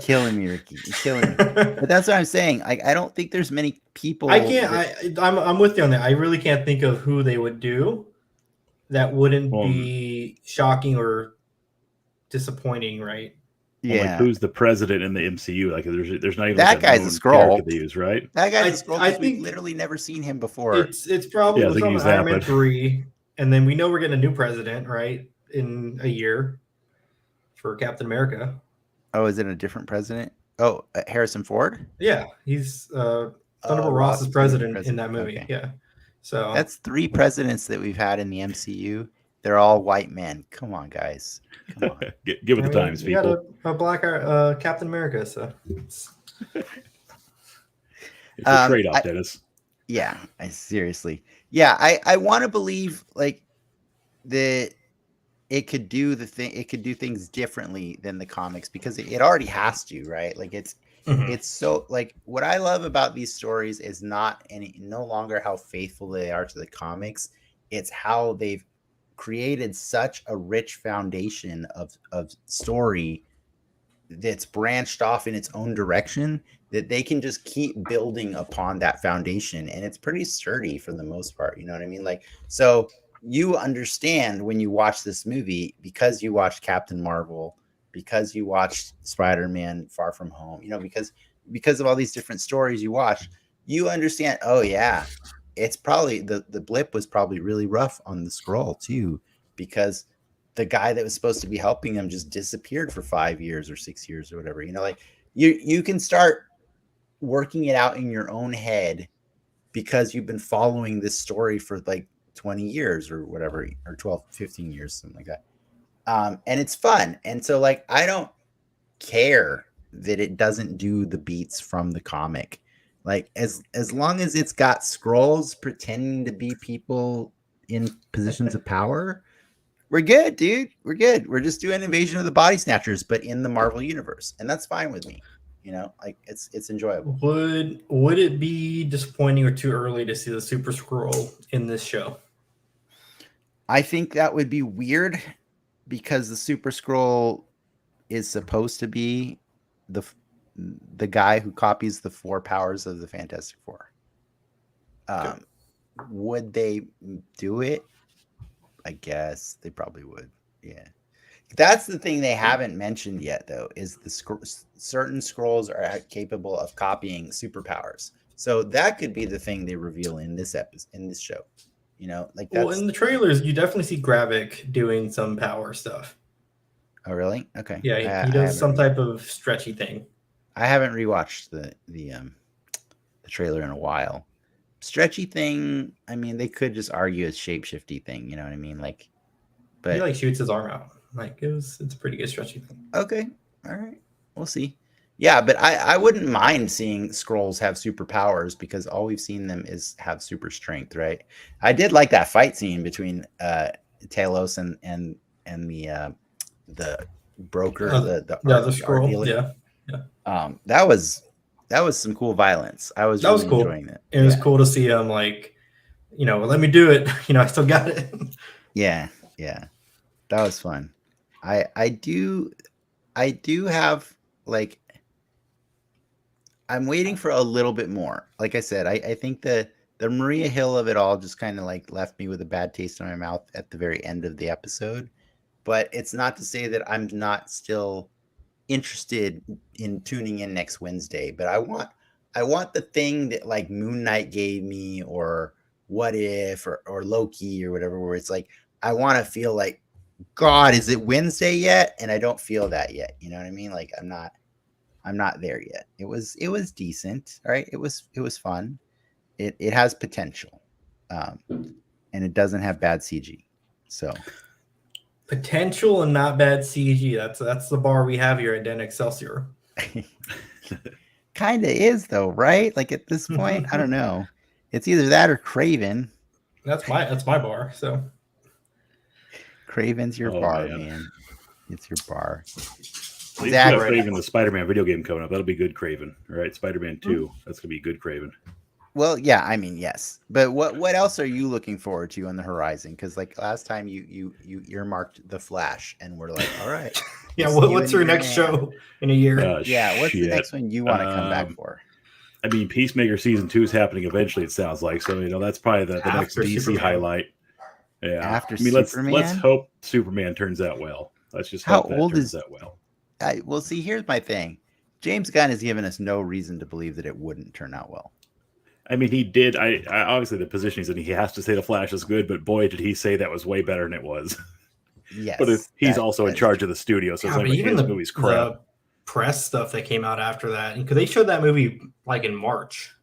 Killing me, Ricky. You're killing me. But that's what I'm saying. I don't think there's many people. I'm with you on that. I really can't think of who they would do that wouldn't be shocking or disappointing, right? Well, like who's the president in the MCU? Like there's not even that guy's a Skrull they use, right? That guy's a Skrull. I think we've literally never seen him before. It's probably from Iron Man 3, and then we know we're getting a new president, right, in a year for Captain America. Oh, is it a different president? Oh, Harrison Ford? Yeah, he's Thunderbolt Ross is president in that movie. Okay. Yeah, so that's 3 presidents that we've had in the MCU. They're all white men. Come on, guys. Come on. Give it the times, people. We got a black Captain America, so it's a trade-off, Dennis. Yeah, seriously. Yeah, I want to believe like that it could do things differently than the comics because it already has to, right? Like it's so like what I love about these stories is no longer how faithful they are to the comics. It's how they've created such a rich foundation of story that's branched off in its own direction that they can just keep building upon that foundation, and it's pretty sturdy for the most part. You know what I mean? Like, so you understand when you watch this movie because you watched Captain Marvel, because you watched Spider-Man Far From Home, because of all these different stories you watch, you understand, oh yeah, it's probably the blip was probably really rough on the Skrull too, because the guy that was supposed to be helping them just disappeared for 5 years or 6 years or whatever. Like you can start working it out in your own head because you've been following this story for like 20 years or whatever, or 12, 15 years, something like that. And it's fun. And so like, I don't care that it doesn't do the beats from the comic. Like as long as it's got Skrulls pretending to be people in positions of power, we're good, dude. We're good. We're just doing Invasion of the Body Snatchers, but in the Marvel universe. And that's fine with me. Like it's enjoyable. Would it be disappointing or too early to see the Super Skrull in this show? I think that would be weird because the Super Skrull is supposed to be the guy who copies the 4 powers of the Fantastic Four. Okay. Would they do it? I guess they probably would. Yeah. That's the thing they haven't mentioned yet, though, is certain Skrulls are capable of copying superpowers. So that could be the thing they reveal in this episode, in this show. Like that's... Well, in the trailers, you definitely see Gravik doing some power stuff. Oh, really? Okay. Yeah, he does some type of stretchy thing. I haven't rewatched the trailer in a while. Stretchy thing, I mean, they could just argue it's shape-shifty thing, you know what I mean? Like, but he like shoots his arm out. Like it's a pretty good stretchy thing. Okay. All right. We'll see. Yeah, but I wouldn't mind seeing Skrulls have superpowers because all we've seen them is have super strength, right? I did like that fight scene between Talos and the broker, the Skrull. Yeah. That was some cool violence. I was really cool. Enjoying it. It was cool to see him like, let me do it. I still got it. Yeah. That was fun. I do have like, I'm waiting for a little bit more. Like I said, I think the Maria Hill of it all just kind of like left me with a bad taste in my mouth at the very end of the episode. But it's not to say that I'm not still interested in tuning in next Wednesday. But I want the thing that like Moon Knight gave me, or What If, or Loki, or whatever, where it's like I want to feel like, God, is it Wednesday yet? And I don't feel that yet. You know what I mean? Like I'm not there yet. It was decent. All right. It was fun. It has potential. And it doesn't have bad CG. So potential and not bad CG. That's the bar we have here at Den Excelsior. Kind of is though, right? Like at this point, I don't know. It's either that or Craven. That's my bar. So Craven's your bar, man. It's your bar. Exactly. Craven, the Spider-Man video game coming up. That'll be good, Craven. All right, Spider-Man 2. That's gonna be good, Craven. Well, yeah, I mean, yes, but what else are you looking forward to on the horizon? Because like last time you earmarked the Flash, and we're like, all right, Yeah, we'll see you what's in your a year next and a show in a year? Yeah, what's the shit. next one you want to come back for? I mean, Peacemaker season 2 is happening eventually. It sounds like so. That's probably the next After DC Superman. highlight. Yeah, After I mean, let's Superman? hope Superman turns out well. Let's just How hope that old turns is- out well. Well, see, here's my thing. James Gunn has given us no reason to believe that it wouldn't turn out well. I mean, he did. I obviously the position he's in, he has to say the Flash is good, but boy, did he say that was way better than it was. Yes, But he's that- also in that is charge true. of the studio, so Yeah, it's like but even his the movie's crap. the press stuff that came out after that, because they showed that movie like in March.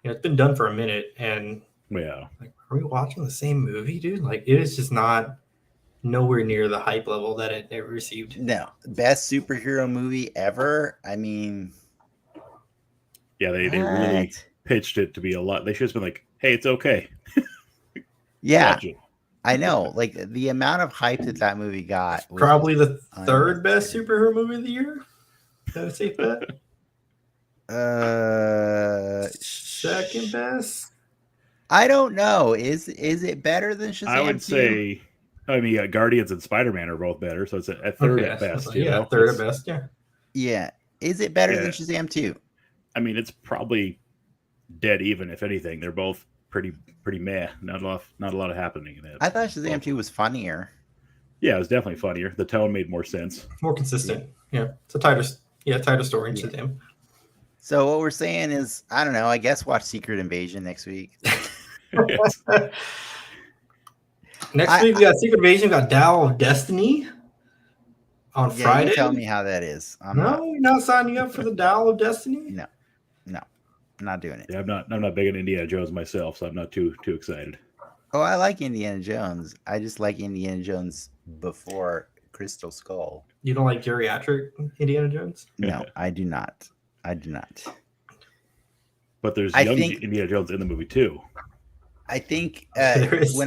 It's been done for a minute, and Yeah, like, are we watching the same movie, dude? Like, it is just not nowhere near the hype level that it received. No, best superhero movie ever. I mean, yeah, they really what? pitched it to be a lot. They should have been like, "Hey, it's okay." Yeah, Watch it. I know. Like the amount of hype that movie got. Was Probably the just third best unnecessary. superhero movie of the year. Is that a safe bet? Second best. I don't know. Is it better than Shazam? I would 2? say, I mean, Guardians and Spider-Man are both better, so it's a third at best. You know? Third It's- at best. Yeah. Yeah. Is it better Yeah. than Shazam 2? I mean, it's probably dead even. If anything, they're both pretty meh. Not a lot of happening in it. I thought Shazam 2 was funnier. Yeah, it was definitely funnier. The tone made more sense. More consistent. Yeah. It's a tighter story in Yeah. Shazam. So what we're saying is, I don't know. I guess watch Secret Invasion next week. Next week we got Secret Invasion, we got Dial of Destiny on Yeah, Friday. you tell me how that is. You're not signing up for the Dial of Destiny? No, I'm not doing it. Yeah, I'm not big on Indiana Jones myself, so I'm not too excited. Oh, I like Indiana Jones. I just like Indiana Jones before Crystal Skull. You don't like geriatric Indiana Jones? No, I do not. But there's I young think- Indiana Jones in the movie too. I think There is.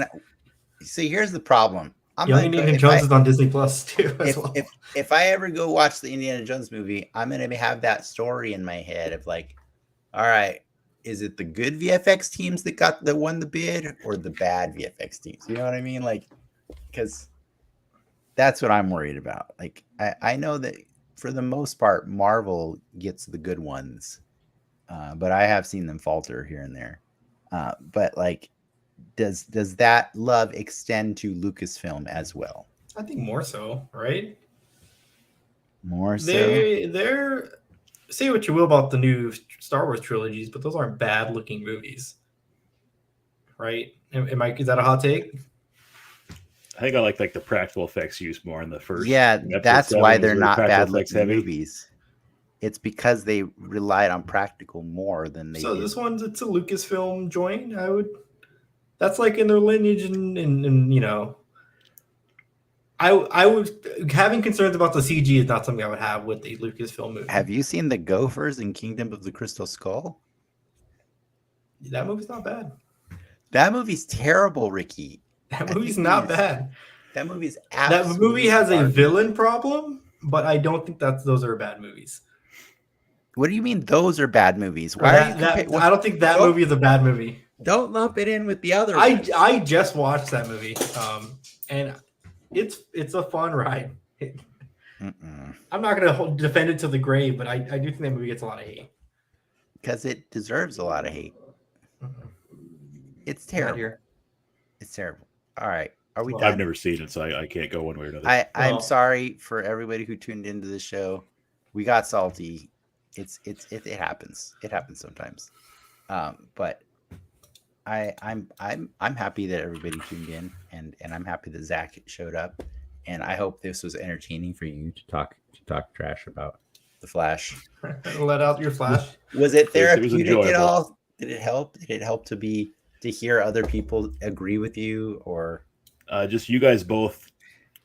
see, here's the problem. Young Indiana Jones is on Disney Plus too as well. If I ever go watch the Indiana Jones movie, I'm gonna have that story in my head of like, all right, is it the good VFX teams that won the bid or the bad VFX teams? You know what I mean? Like, because that's what I'm worried about. Like, I know that for the most part, Marvel gets the good ones, but I have seen them falter here and there. But like, does that love extend to Lucasfilm as well? I think more so, right? More so. They're say what you will about the new Star Wars trilogies, but those aren't bad looking movies, right? Is that a hot take? I think I like the practical effects used more in the first. Yeah, episode that's 7 why was they're really not practical bad effects looking heavy. movies. It's because they relied on practical more than they So did. this one's it's a Lucasfilm joint. That's like in their lineage, and you know, I would having concerns about the CG is not something I would have with the Lucasfilm movie. Have you seen the Gophers in Kingdom of the Crystal Skull? That movie's not bad. That movie's terrible, Ricky. That I movie's think not it is. bad. That movie's That absolutely movie has a garbage. villain problem, but I don't think those are bad movies. What do you mean those are bad movies? Why are you I don't think that movie is a bad movie. Don't lump it in with the other ones. I just watched that movie, and it's a fun ride. I'm not gonna defend it to the grave, but I do think that movie gets a lot of hate because it deserves a lot of hate. It's terrible. Here. It's terrible. All right, are we Well, done? I've never seen it, so I can't go one way or another. I'm Well- sorry for everybody who tuned into the show. We got salty. It happens. It happens sometimes. But I'm happy that everybody tuned in, and I'm happy that Zach showed up, and I hope this was entertaining for you to talk trash about the Flash. Let out your flash. Was it was therapeutic at enjoyable. all? Did it help? Did it help to hear other people agree with you, or Just you guys both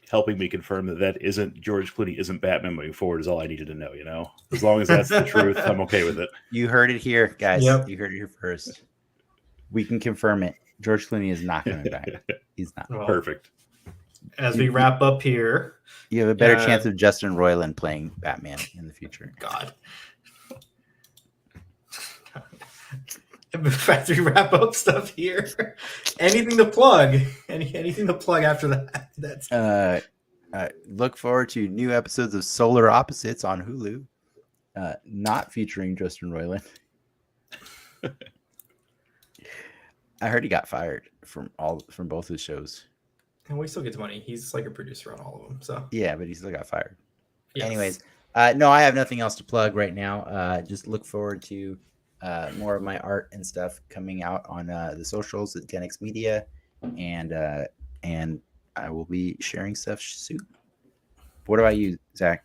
helping me confirm that isn't George Clooney isn't Batman moving forward is all I needed to know. You know, as long as that's the truth, I'm okay with it. you heard it here, guys? Yep. You heard it here first. We can confirm it. George Clooney is not coming back. He's not. Well, Perfect. as we wrap up here. You have a better chance of Justin Roiland playing Batman in the future. God. As we wrap up stuff here, anything to plug? Anything to plug after that? That's look forward to new episodes of Solar Opposites on Hulu, not featuring Justin Roiland. I heard he got fired from both his shows. And he still gets money. He's like a producer on all of them. So yeah, but he still got fired. Yes. Anyways, no, I have nothing else to plug right now. Just look forward to more of my art and stuff coming out on the socials at Genix Media, and I will be sharing stuff soon. What about you, Zach?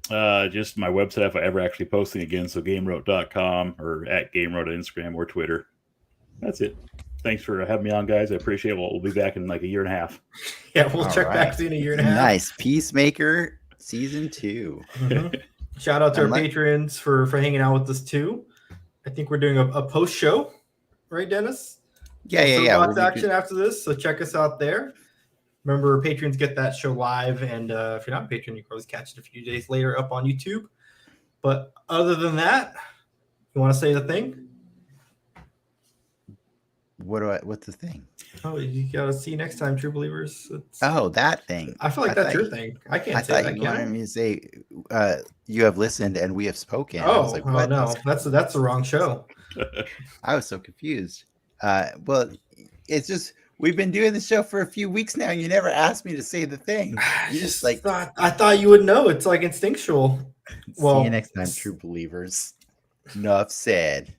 Just my website if I ever actually posting again. So GameRote.com or at GameRote on Instagram or Twitter. That's it. Thanks for having me on, guys. I appreciate it. We'll be back in like a year and a half. Yeah, we'll check back in a year and a half. Nice. Peacemaker Season 2. Mm-hmm. Shout out to our patrons for hanging out with us too. I think we're doing a post show, right, Dennis? Yeah. Lots of action after this, so check us out there. Remember, patrons get that show live, and if you're not a patron, you can always catch it a few days later up on YouTube. But other than that, you want to say the thing? What's the thing? Oh, you gotta see you next time, true believers. That thing. I feel like that's your thing. I can't say that. I thought you wanted me to say, you have listened and we have spoken. Oh, I was like, what? No, that's the wrong show. I was so confused. Well, it's just we've been doing the show for a few weeks now, and you never asked me to say the thing. You just like I thought you would know. It's like instinctual. See you next time, true believers. Enough said.